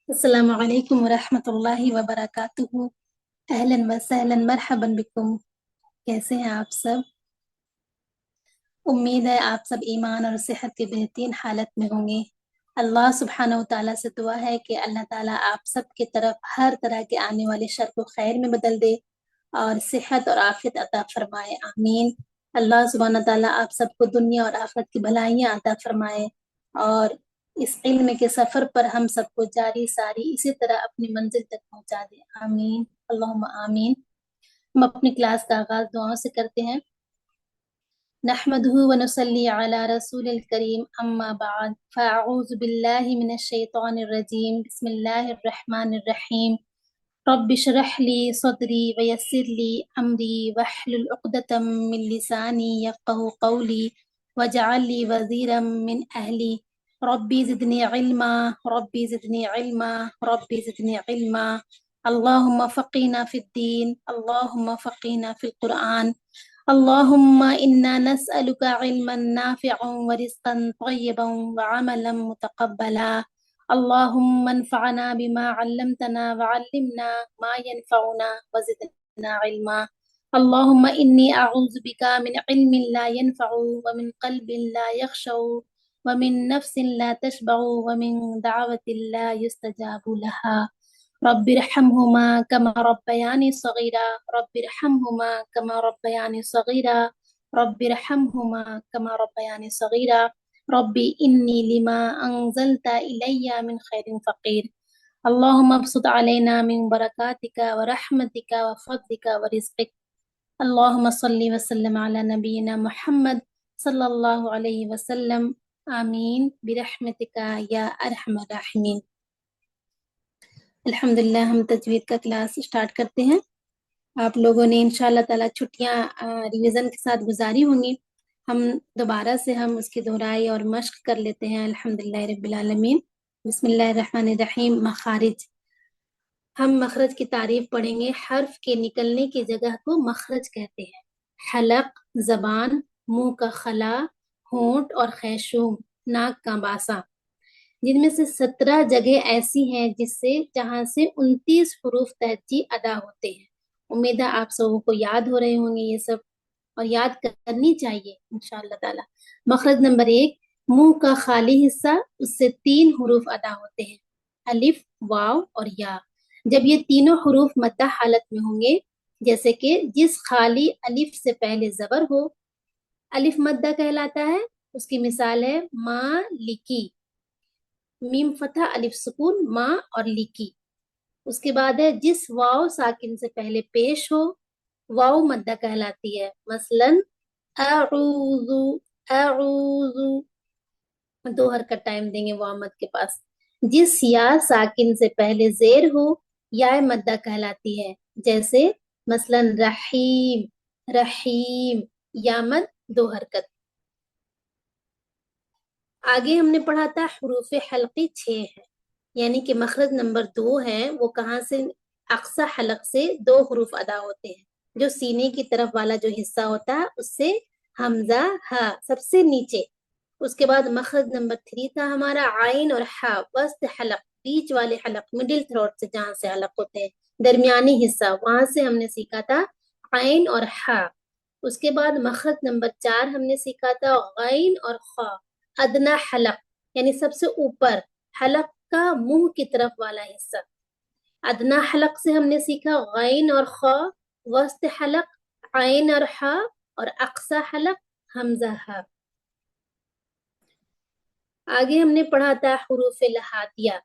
السلام علیکم ورحمۃ اللہ وبرکاتہ۔ اہلا وسہلا مرحبا بکم۔ کیسے ہیں آپ سب؟ امید ہے آپ سب ایمان اور صحت کی بہترین حالت میں ہوں گے۔ اللہ سبحانہ و تعالیٰ سے دعا ہے کہ اللہ تعالیٰ آپ سب کی طرف ہر طرح کے آنے والے شر کو خیر میں بدل دے اور صحت اور عافیت عطا فرمائے، آمین۔ اللہ سبحانہ و تعالیٰ آپ سب کو دنیا اور آخرت کی بھلائیاں عطا فرمائے اور اس علم کے سفر پر ہم سب کو جاری ساری اسی طرح اپنی منزل تک پہنچا دے، آمین، اللہم آمین۔ ہم اپنی کلاس کا آغاز دعاؤں سے کرتے ہیں۔ نحمده ونصلي على رسول الكريم اما بعد فاعوذ باللہ من الشیطان الرجیم، بسم اللہ الرحمن الرحیم۔ رب اشرح لي صدري ويسر لي امري واحلل عقدة من لساني يفقهوا قولي واجعل لي وزيرا من اهلي ربي زدني علما ربي زدني علما ربي زدني علما اللهم فقنا في الدين اللهم فقنا في القرآن اللهم إنا نسألك علما نافعا ورزقا طيبا وعملا متقبلا اللهم انفعنا بما علمتنا وعلمنا ما ينفعنا وزدنا علما اللهم إني أعوذ بك من علم لا ينفع ومن قلب لا يخشع ومن نفس لا تشبع ومن دعوة لا يستجاب لها رب ارحمهما كما ربياني صغيرا رب ارحمهما كما ربياني صغيرا رب ارحمهما كما ربياني صغيرا ربي إني لما أنزلت إلي من خير فقير اللهم ابسط علينا من بركاتك ورحمتك وفضلك ورزقك اللهم صل وسلم على نبينا محمد صلی اللہ علیہ وسلم، آمین برحمتک یا ارحم الراحمین۔ الحمدللہ ہم تجوید کا کلاس اسٹارٹ کرتے ہیں۔ آپ لوگوں نے انشاءاللہ تعالی چھٹیاں ریویژن کے ساتھ گزاری ہوں گی۔ ہم دوبارہ سے ہم اس کی دہرائی اور مشق کر لیتے ہیں الحمدللہ رب العالمین۔ بسم اللہ الرحمن الرحیم۔ مخارج، ہم مخرج کی تعریف پڑھیں گے۔ حرف کے نکلنے کی جگہ کو مخرج کہتے ہیں۔ حلق زبان، منہ کا خلا، ہونٹ اور خیشوم ناک کا باسا، جن میں سے 17 جگہ ایسی ہیں جہاں سے 29 حروف تہجی ادا ہوتے ہیں۔ امید ہے آپ سبوں کو یاد ہو رہے ہوں گے یہ سب، اور یاد کرنی چاہیے انشاءاللہ تعالی۔ مخرج نمبر 1، منہ کا خالی حصہ، اس سے 3 حروف ادا ہوتے ہیں، الف، واو اور یا۔ جب یہ تینوں حروف مدہ حالت میں ہوں گے، جیسے کہ جس خالی الف سے پہلے زبر ہو، الف مدہ کہلاتا ہے۔ اس کی مثال ہے ماں لکی، میم فتح الف سکون، ماں اور لکی۔ اس کے بعد ہے جس واو ساکن سے پہلے پیش ہو، واو مدہ کہلاتی ہے، مثلا اعوذ، اعوذ، 2 حرکت ٹائم دیں گے واو مد کے پاس۔ جس یا ساکن سے پہلے زیر ہو، یا مدہ کہلاتی ہے، جیسے مثلا رحیم، رحیم، یا مد 2 حرکت۔ آگے ہم نے پڑھا تھا حروف حلقی 6 ہیں، یعنی کہ مخرج نمبر 2 ہے، وہ کہاں سے؟ اقصی حلق سے 2 حروف ادا ہوتے ہیں، جو سینے کی طرف والا جو حصہ ہوتا ہے اس سے حمزہ ہا سب سے نیچے۔ اس کے بعد مخرج نمبر 3 تھا ہمارا عین اور ہا، وسط حلق، بیچ والے حلق، مڈل تھروٹ سے جہاں سے حلق ہوتے ہیں، درمیانی حصہ، وہاں سے ہم نے سیکھا تھا عین اور ہا۔ اس کے بعد مخرج نمبر 4 ہم نے سیکھا تھا غین اور خا، ادنا حلق یعنی سب سے اوپر حلق کا منہ کی طرف والا حصہ۔ ادنا حلق سے ہم نے سیکھا غین اور خا، وسط حلق عین اور ہا، اور اقصی حلق حمزہ ہا۔ آگے ہم نے پڑھا تھا حروف لہاتیہ،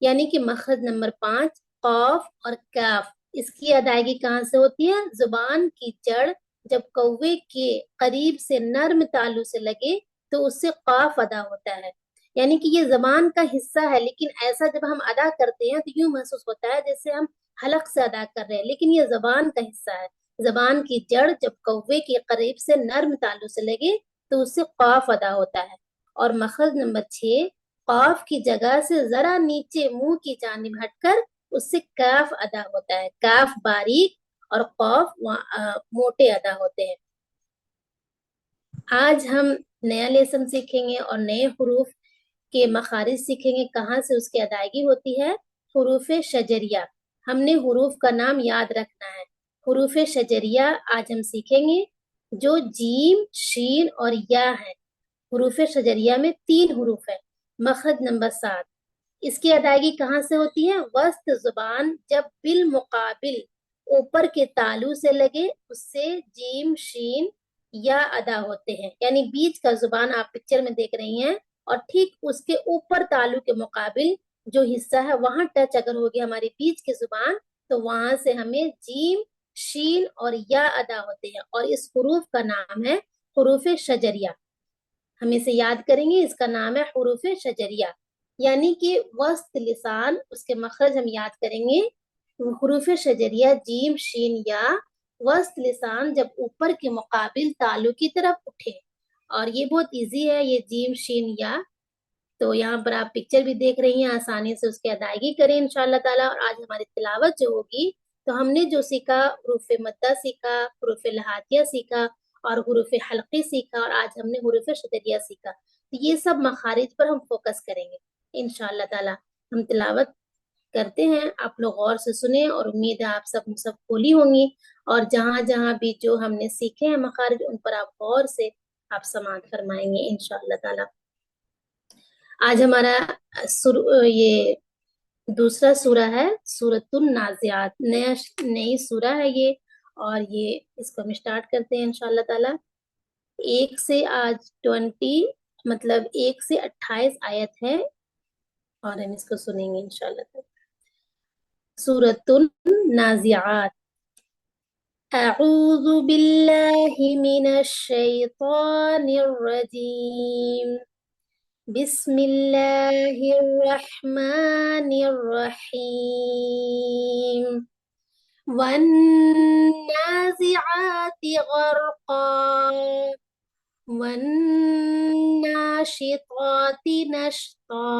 یعنی کہ مخرج نمبر 5 قاف اور کاف، اس کی ادائیگی کہاں سے ہوتی ہے؟ زبان کی جڑ جب کوے کے قریب سے نرم تالو سے لگے تو اس سے قاف ادا ہوتا ہے، یعنی کہ یہ زبان کا حصہ ہے، لیکن ایسا جب ہم ادا کرتے ہیں تو یوں محسوس ہوتا ہے جیسے ہم حلق سے ادا کر رہے ہیں، لیکن یہ زبان کا حصہ ہے۔ زبان کی جڑ جب کوے کے قریب سے نرم تالو سے لگے تو اس سے قاف ادا ہوتا ہے۔ اور مخرج نمبر 6 قاف کی جگہ سے ذرا نیچے منہ کی جانب ہٹ کر اس سے کاف ادا ہوتا ہے، کاف باریک اور قاف موٹے ادا ہوتے ہیں۔ آج ہم نیا لیسن سیکھیں گے اور نئے حروف کے مخارج سیکھیں گے، کہاں سے اس کی ادائیگی ہوتی ہے حروف شجریہ، ہم نے حروف کا نام یاد رکھنا ہے. حروف شجریہ آج ہم سیکھیں گے جو جیم، شین اور یا ہے. حروف شجریہ میں 3 حروف ہیں. مخرج نمبر 7. اس کی ادائیگی کہاں سے ہوتی ہے؟ وسط زبان جب بالمقابل اوپر کے تالو سے لگے اس سے جیم، شین یا ادا ہوتے ہیں. یعنی بیچ کا زبان آپ پکچر میں دیکھ رہی ہیں اور ٹھیک اس کے اوپر تالو کے مقابل جو حصہ ہے وہاں ٹچ اگر ہوگی ہماری بیچ کی زبان تو وہاں سے ہمیں جیم، شین اور یا ادا ہوتے ہیں اور اس حروف کا نام ہے حروف شجریہ. ہم اسے یاد کریں گے، اس کا نام ہے حروف شجریہ. یعنی کہ وسط لسان، اس کے مخرج ہم یاد کریں گے. حروف شجریہ جیم، شین، یا وسط لسان جب اوپر کے مقابل تالو کی طرف اٹھے. اور یہ بہت ایزی ہے، یہ جیم، شین، یا. تو یہاں پر آپ پکچر بھی دیکھ رہی ہیں، آسانی سے اس کی ادائیگی کریں انشاءاللہ تعالی. اور آج ہماری تلاوت جو ہوگی تو ہم نے جو سیکھا، حروف مدہ سیکھا، حروف لہاتیہ سیکھا اور حروف حلقی سیکھا، اور آج ہم نے حروف شجریہ سیکھا. تو یہ سب مخارج پر ہم فوکس کریں گے انشاءاللہ تعالی. ہم تلاوت کرتے ہیں، آپ لوگ غور سے سنیں اور امید ہے آپ سب کھولی ہوں گی. اور جہاں جہاں بھی جو ہم نے سیکھے ہیں مخارج ان پر آپ غور سے آپ سماعت فرمائیں گے انشاءاللہ تعالی. آج ہمارا یہ دوسرا سورہ ہے سورۃ النازعات. نئی سورہ ہے یہ، اور یہ اس کو ہم اسٹارٹ کرتے ہیں انشاءاللہ تعالی. 1 سے آج 20 مطلب 1 سے 28 آیت ہے اور ہم اس کو سنیں گے انشاءاللہ تعالی. سورۃ النازعات. اعوذ باللہ من الشیطان الرجیم. بسم اللہ الرحمن الرحیم. والنازعات غرقا والناشطات نشطا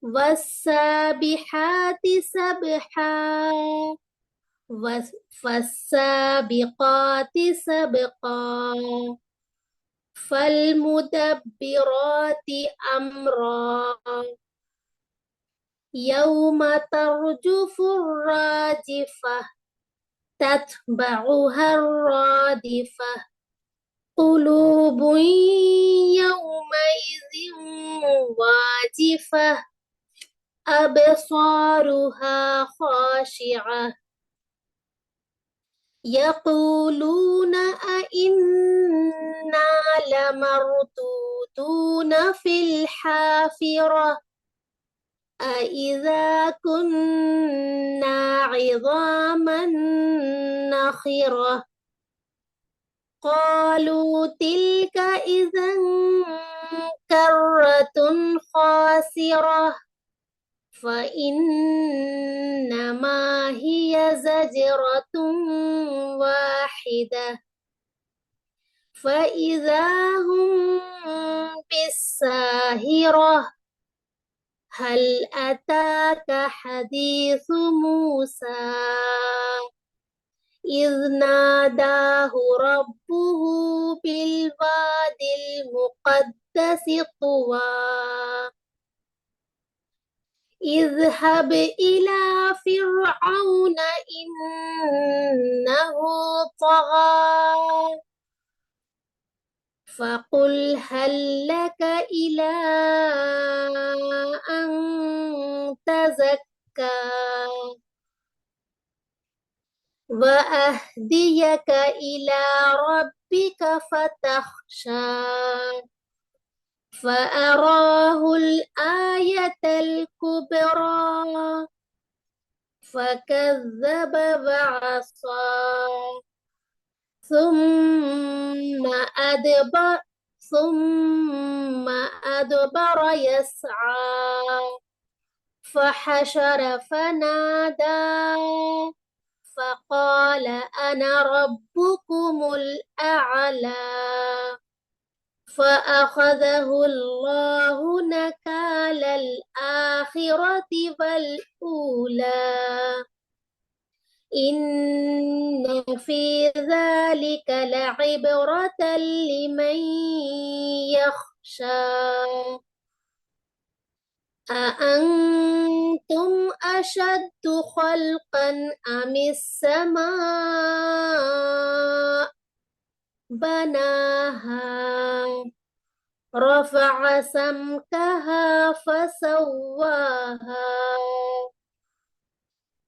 والسابحات سبحا فالسابقات سبقا فالمدبرات امرا يوم ترجف الراجفة تتبعها الرادفة قلوب يومئذ واجفة أبصارها خاشعة يقولون أئنا لمردودون في الحافرة أإذا كنا عظاما نخرة قالوا تلك إذا كرة خاسرة فإنما هي زجرة واحدة فإذا هم بالساهرة هل أتاك حديث موسى إذ ناداه ربه بالواد المقدس طوى اذهب إلى فرعون إنه طغى فقل هل لك إلى أن تزكى وأهديك إلى ربك فتخشى فأراه الآية الكبرى فكذب وعصى ثم أدبر يسعى فحشر فنادى فقال أنا ربكم الأعلى فأخذه الله نكال الآخرة والأولى إن في ذلك لعبرة لمن يخشى أأنتم أشد خلقا أم السماء بناها رفع سمكها فسواها.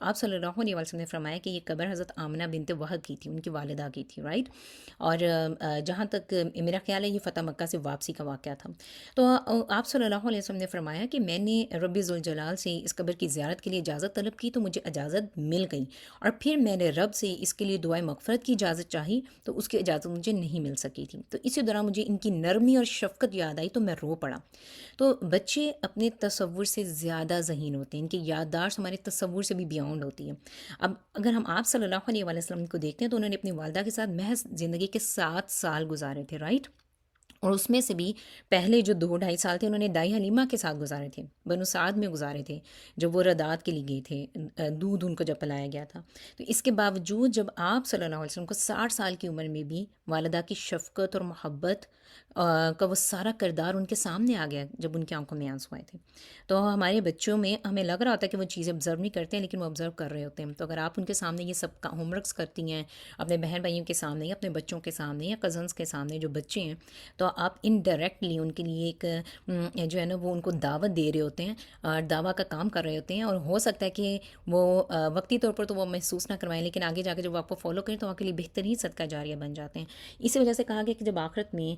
آپ صلی اللہ علیہ وسلم نے فرمایا کہ یہ قبر حضرت آمنہ بنت وہب کی تھی، ان کی والدہ کی تھی، رائٹ. اور جہاں تک میرا خیال ہے یہ فتح مکہ سے واپسی کا واقعہ تھا. تو آپ صلی اللہ علیہ وسلم نے فرمایا کہ میں نے رب ذوالجلال سے اس قبر کی زیارت کے لیے اجازت طلب کی تو مجھے اجازت مل گئی، اور پھر میں نے رب سے اس کے لیے دعائے مغفرت کی اجازت چاہی تو اس کی اجازت مجھے نہیں مل سکی تھی. تو اسی دوران مجھے ان کی نرمی اور شفقت یاد آئی تو میں رو پڑا. تو بچے اپنے تصور سے زیادہ ذہین ہوتے ہیں، ان کی یادداشت ہمارے تصور سے بھی بیونڈ ہوتی ہے. اب اگر ہم آپ صلی اللہ علیہ وسلم کو دیکھتے ہیں تو انہوں نے اپنی والدہ کے ساتھ محض زندگی کے 7 سال گزارے تھے، رائٹ. اور اس میں سے بھی پہلے جو 2 ڈھائی سال تھے انہوں نے دائی حلیمہ کے ساتھ گزارے تھے، بنو سعد میں گزارے تھے، جب وہ رضاعت کے لیے گئے تھے، دودھ ان کو جب پلایا گیا تھا. تو اس کے باوجود جب آپ صلی اللہ علیہ وسلم کو 60 سال کی عمر میں بھی والدہ کی شفقت اور محبت کا وہ سارا کردار ان کے سامنے آ گیا جب ان کی آنکھوں میں آنسو آئے تھے. تو ہمارے بچوں میں ہمیں لگ رہا ہوتا ہے کہ وہ چیزیں آبزرو نہیں کرتے ہیں، لیکن وہ آبزرو کر رہے ہوتے ہیں. تو اگر آپ ان کے سامنے یہ سب ہوم ورکس کرتی ہیں، اپنے بہن بھائیوں کے سامنے یا اپنے بچوں کے سامنے یا کزنس کے سامنے جو بچے ہیں، تو آپ انڈائریکٹلی ان کے لیے ایک جو ہے نا وہ ان کو دعوت دے رہے ہوتے ہیں اور دعویٰ کا کام کر رہے ہوتے ہیں. اور ہو سکتا ہے کہ وہ وقتی طور پر تو وہ محسوس نہ کروائیں، لیکن آگے جا کے جب وہ آپ کو فالو کریں تو آپ کے لیے بہترین صدقہ جاریہ بن جاتے ہیں. اسی وجہ سے کہا گیا کہ جب آخرت میں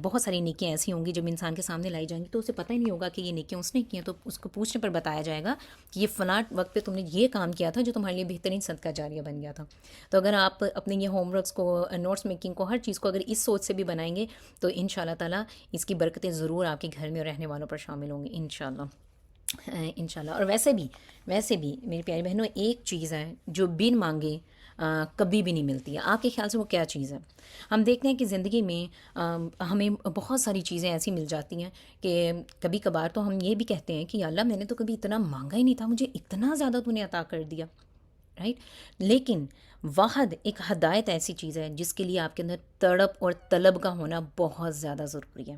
بہت ساری نیکیاں ایسی ہوں گی جب انسان کے سامنے لائی جائیں گی تو اسے پتہ ہی نہیں ہوگا کہ یہ نیکیاں اس نے کی ہیں. تو اس کو پوچھنے پر بتایا جائے گا کہ یہ فلاں وقت پہ تم نے یہ کام کیا تھا جو تمہارے لیے بہترین صدقہ جاریہ بن گیا تھا. تو اگر آپ اپنے یہ ہوم ورکس کو، نوٹس میکنگ کو، ہر چیز کو اگر اس سوچ سے بھی بنائیں گے تو ان شاء اللہ تعالیٰ اس کی برکتیں ضرور آپ کے گھر میں اور رہنے والوں پر شامل ہوں گی انشاءاللہ. اور ویسے بھی میری پیاری بہنوں، ایک چیز ہے جو بن مانگے کبھی بھی نہیں ملتی ہے. آپ کے خیال سے وہ کیا چیز ہے؟ ہم دیکھتے ہیں کہ زندگی میں ہمیں بہت ساری چیزیں ایسی مل جاتی ہیں کہ کبھی کبھار تو ہم یہ بھی کہتے ہیں کہ یا اللہ میں نے تو کبھی اتنا مانگا ہی نہیں تھا، مجھے اتنا زیادہ تو نے عطا کر دیا، رائٹ. لیکن واحد ایک ہدایت ایسی چیز ہے جس کے لیے آپ کے اندر تڑپ اور طلب کا ہونا بہت زیادہ ضروری ہے.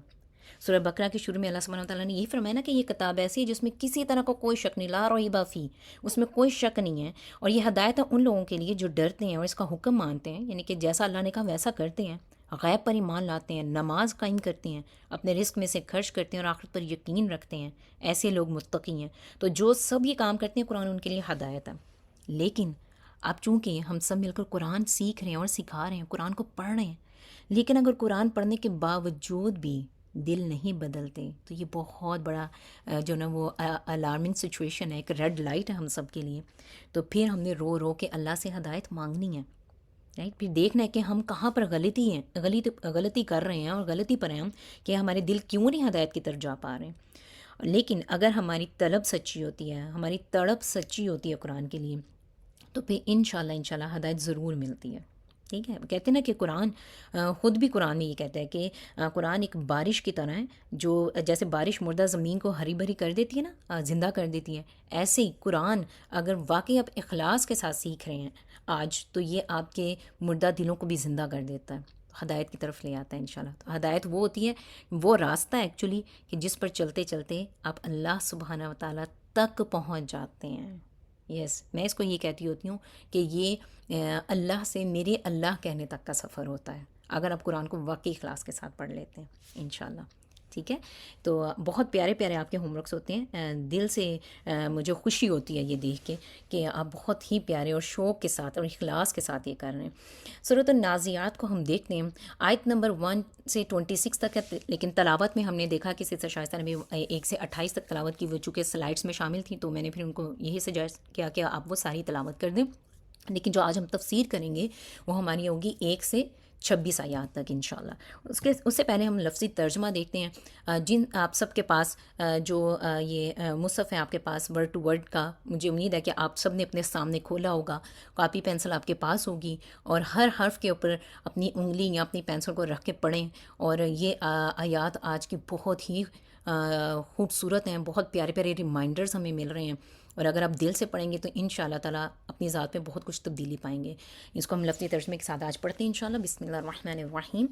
سورہ بقرہ کے شروع میں اللہ سبحانہ وتعالیٰ نے یہی فرمایا نا کہ یہ کتاب ایسی ہے جس میں کسی طرح کا کوئی شک نہیں، لا ریب فیہ، اس میں کوئی شک نہیں ہے. اور یہ ہدایت ہے ان لوگوں کے لیے جو ڈرتے ہیں اور اس کا حکم مانتے ہیں، یعنی کہ جیسا اللہ نے کہا ویسا کرتے ہیں، غیب پر ایمان لاتے ہیں، نماز قائم کرتے ہیں، اپنے رزق میں سے خرچ کرتے ہیں اور آخرت پر یقین رکھتے ہیں. ایسے لوگ متقی ہیں. تو جو سب یہ کام کرتے ہیں قرآن ان کے لیے ہدایت ہے. لیکن اب چونکہ ہم سب مل کر قرآن سیکھ رہے ہیں اور سکھا رہے ہیں، قرآن کو پڑھ رہے ہیں، لیکن اگر قرآن پڑھنے کے باوجود بھی دل نہیں بدلتے تو یہ بہت بڑا جو نا وہ الارمنگ سچویشن ہے، ایک ریڈ لائٹ ہے ہم سب کے لیے. تو پھر ہم نے رو رو کے اللہ سے ہدایت مانگنی ہے، رائٹ. پھر دیکھنا ہے کہ ہم کہاں پر غلطی کر رہے ہیں اور غلطی پر ہیں ہم، کہ ہمارے دل کیوں نہیں ہدایت کی طرف جا پا رہے ہیں. لیکن اگر ہماری طلب سچی ہوتی ہے، ہماری تڑپ سچی ہوتی ہے قرآن کے لیے، تو پھر انشاءاللہ ہدایت ضرور ملتی ہے. ٹھیک ہے. کہتے ہیں نا کہ قرآن خود بھی قرآن میں یہ کہتا ہے کہ قرآن ایک بارش کی طرح ہے، جو جیسے بارش مردہ زمین کو ہری بھری کر دیتی ہے نا، زندہ کر دیتی ہے، ایسے ہی قرآن اگر واقعی آپ اخلاص کے ساتھ سیکھ رہے ہیں آج، تو یہ آپ کے مردہ دلوں کو بھی زندہ کر دیتا ہے، ہدایت کی طرف لے آتا ہے انشاءاللہ. تو ہدایت وہ ہوتی ہے، وہ راستہ ایکچولی کہ جس پر چلتے چلتے آپ اللہ سبحانہ و تعالیٰ تک پہنچ جاتے ہیں. یس، میں اس کو یہ کہتی ہوتی ہوں کہ یہ اللہ سے میرے اللہ کہنے تک کا سفر ہوتا ہے اگر آپ قرآن کو واقعی اخلاص کے ساتھ پڑھ لیتے ہیں انشاءاللہ. ٹھیک ہے. تو بہت پیارے پیارے آپ کے ہوم ورکس ہوتے ہیں. دل سے مجھے خوشی ہوتی ہے یہ دیکھ کے کہ آپ بہت ہی پیارے اور شوق کے ساتھ اور اخلاص کے ساتھ یہ کر رہے ہیں. سورۃ النازعات کو ہم دیکھتے ہیں، آیت نمبر 1 سے 26 تک ہے، لیکن تلاوت میں ہم نے دیکھا کہ سسٹر شائستہ نے بھی 1 سے 28 تک تلاوت کی، وہ چونکہ سلائڈس میں شامل تھیں تو میں نے پھر ان کو یہی سجیسٹ کیا کہ آپ وہ ساری تلاوت کر دیں. لیکن جو آج ہم تفسیر کریں گے وہ ہماری ہوگی 1 سے 26 آیات تک انشاءاللہ. اس سے پہلے ہم لفظی ترجمہ دیکھتے ہیں. جن آپ سب کے پاس جو یہ مصحف ہے آپ کے پاس ورڈ ٹو ورڈ کا، مجھے امید ہے کہ آپ سب نے اپنے سامنے کھولا ہوگا، کاپی پینسل آپ کے پاس ہوگی اور ہر حرف کے اوپر اپنی انگلی یا اپنی پینسل کو رکھ کے پڑھیں. اور یہ آیات آج کی بہت ہی خوبصورت ہیں، بہت پیارے پیارے ریمائنڈرز ہمیں مل رہے ہیں، اور اگر آپ دل سے پڑھیں گے تو ان شاء اللہ تعالیٰ اپنی ذات میں بہت کچھ تبدیلی پائیں گے. اس کو ہم لفظی ترجمے کے ساتھ آج پڑھتے ہیں انشاءاللہ. بسم اللہ الرحمن الرحیم.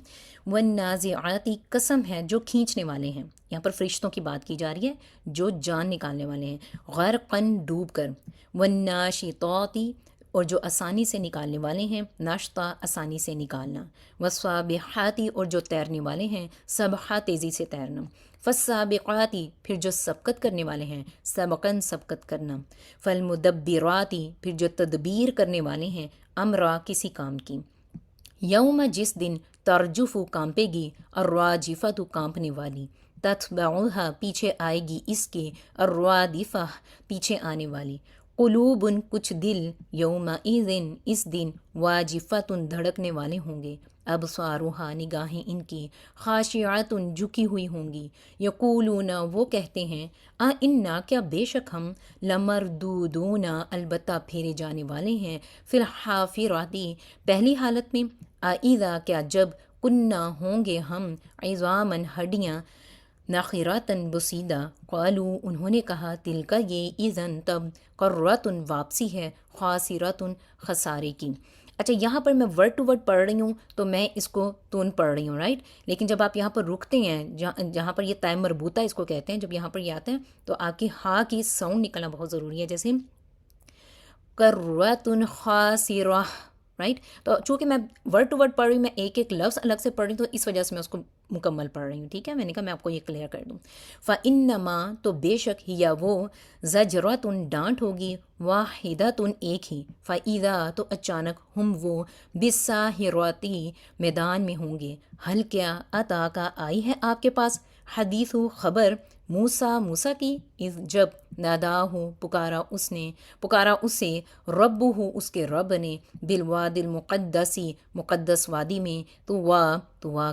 والنازعات، قسم ہے جو کھینچنے والے ہیں. یہاں پر فرشتوں کی بات کی جا رہی ہے جو جان نکالنے والے ہیں. غرقاً، ڈوب کر. والناشطات، اور جو آسانی سے نکالنے والے ہیں، ناشتہ آسانی سے نکالنا، والسابحاتی اور جو تیرنے والے ہیں، سبحہ تیزی سے تیرنا، فالسابقاتی پھر جو سبقت کرنے والے ہیں، سبقاً سبقت کرنا، فالمدبراتی پھر جو تدبیر کرنے والے ہیں، امرا کسی کام کی، یوم جس دن ترجف کانپے گی، الراجفۃ کانپنے والی، تتبعها پیچھے آئے گی اس کے، الرادفہ پیچھے آنے والی، قلوب کچھ دل، یوم اس دن، واجفۃ دھڑکنے والے ہوں گے، ابصارها نگاہیں ان کی، خاشعات جھکی ہوئی ہوں گی، یقولون وہ کہتے ہیں، انا کیا بے شک ہم، لمردودون البتہ پھیرے جانے والے ہیں، فی الحافراتی پہلی حالت میں، اذا کیا جب، کننا ہوں گے ہم، عظامن ہڈیاں، ناخراتن بسیدہ، قالو انہوں نے کہا، تلکا یہ اذن تب، قرۃن واپسی ہے، خاسراتن خسارے کی۔ اچھا یہاں پر میں ورڈ ٹو ورڈ پڑھ رہی ہوں تو میں اس کو تون پڑھ رہی ہوں، رائٹ، لیکن جب آپ یہاں پر رکتے ہیں، جہاں پر یہ تائ مربوطہ اس کو کہتے ہیں، جب یہاں پر یہ آتا ہے تو آپ کی ہا کی ساؤنڈ نکلنا بہت ضروری ہے، جیسے کرۃن خاسرہ، رائٹ۔ تو چونکہ میں ورڈ ٹو ورڈ پڑھ رہی ہوں، میں ایک ایک لفظ الگ سے پڑھ رہی ہوں، تو اس وجہ سے میں اس کو مکمل پڑھ رہی ہوں، ٹھیک ہے، میں نے کہا میں آپ کو یہ کلیئر کر دوں۔ فَإِنَّمَا تو بے شک ہیا وہ، زجرۃ ڈانٹ ہوگی، واحدۃ ایک ہی، فَإِذَا تو اچانک، ہم وہ، بِالسَّاہِرَةِ میدان میں ہوں گے، حل کیا، عطا کا آئی ہے آپ کے پاس، حدیث خبر، موسیٰ کی، اذ جب، نادا ہو پکارا اسے، رب ہو اس کے رب نے، بالواد المقدسی مقدس وادی میں، تو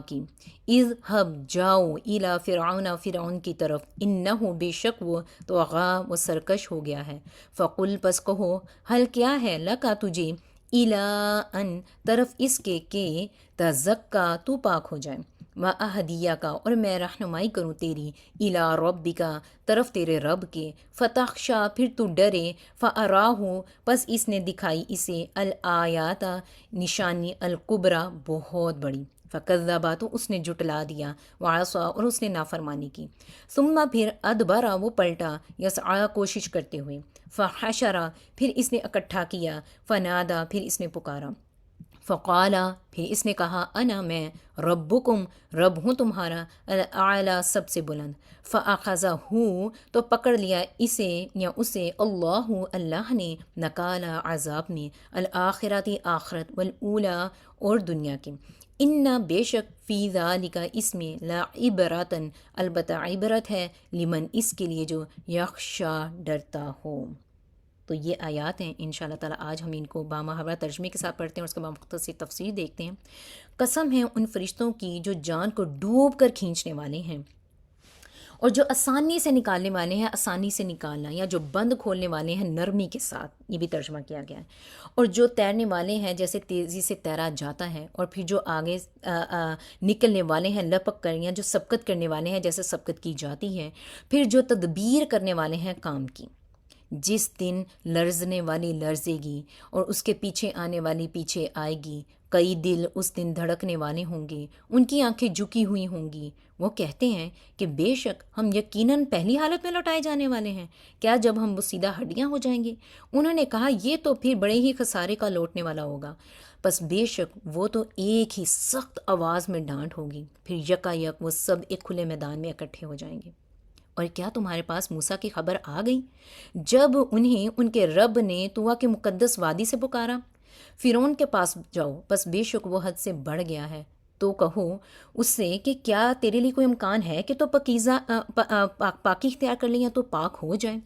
کی، اذ ہب جاؤ، الا فرعون فرعون کی طرف، انہو بے شک وہ، طغی وہ سرکش ہو گیا ہے، فقل پس کہو، حل کیا ہے، لکا تجھے، الا ان طرف اس کے کہ تزکا تو پاک ہو جائے، وَأَهْدِيَكَ اور میں رہنمائی کروں تیری، اِلَىٰ رَبِّكَ طرف تیرے رب کے، فَتَخْشَىٰ پھر تو ڈرے، فَأَرَاهُ پس اس نے دکھائی اسے، الآیات نشانی، الکبریٰ بہت بڑی، فَكَذَّبَ تو اس نے جھٹلا دیا، وَعَصَىٰ اور اس نے نافرمانی کی، ثُمَّ پھر أَدْبَرَ وہ پلٹا، يَسْعَىٰ کوشش کرتے ہوئے، فَحَشَرَ پھر اس نے اکٹھا کیا، فَنَادَىٰ پھر اس نے پکارا، فقالا پھر اس نے کہا، انا میں، ربکم رب ہوں تمہارا، الاعلیٰ سب سے بلند، فاخذہ تو پکڑ لیا اسے یا اسے، اللہ نے، نکالا عذاب نے، الآخرتی آخرت، والاولی اور دنیا کی، ان بے شک فی ذالک اس میں، لعبرۃ البتہ عبرت ہے، لمن اس کے لیے جو، یخشا ڈرتا ہو۔ تو یہ آیات ہیں، انشاءاللہ تعالیٰ آج ہم ان کو بامحاورہ ترجمے کے ساتھ پڑھتے ہیں اور اس کے بعد مختصر تفسیر دیکھتے ہیں۔ قسم ہے ان فرشتوں کی جو جان کو ڈوب کر کھینچنے والے ہیں اور جو آسانی سے نکالنے والے ہیں، آسانی سے نکالنا، یا جو بند کھولنے والے ہیں نرمی کے ساتھ، یہ بھی ترجمہ کیا گیا ہے، اور جو تیرنے والے ہیں جیسے تیزی سے تیرا جاتا ہے، اور پھر جو آگے نکلنے والے ہیں لپک کر، یا جو سبقت کرنے والے ہیں جیسے سبقت کی جاتی ہے، پھر جو تدبیر کرنے والے ہیں کام کی، جس دن لرزنے والی لرزے گی اور اس کے پیچھے آنے والی پیچھے آئے گی، کئی دل اس دن دھڑکنے والے ہوں گے، ان کی آنکھیں جھکی ہوئی ہوں گی، وہ کہتے ہیں کہ بے شک ہم یقیناً پہلی حالت میں لوٹائے جانے والے ہیں، کیا جب ہم وہ سیدھا ہڈیاں ہو جائیں گے؟ انہوں نے کہا یہ تو پھر بڑے ہی خسارے کا لوٹنے والا ہوگا، بس بے شک وہ تو ایک ہی سخت آواز میں ڈانٹ ہوگی، پھر یکا یک وہ سب ایک کھلے میدان میں اکٹھے ہو جائیں گے۔ اور کیا تمہارے پاس موسیٰ کی خبر آ گئی جب انہیں ان کے رب نے طویٰ کے مقدس وادی سے پکارا؟ فرعون کے پاس جاؤ، بس بے شک وہ حد سے بڑھ گیا ہے، تو کہو اس سے کہ کیا تیرے لیے کوئی امکان ہے کہ تو پاکی اختیار کر لیں یا تو پاک ہو جائے،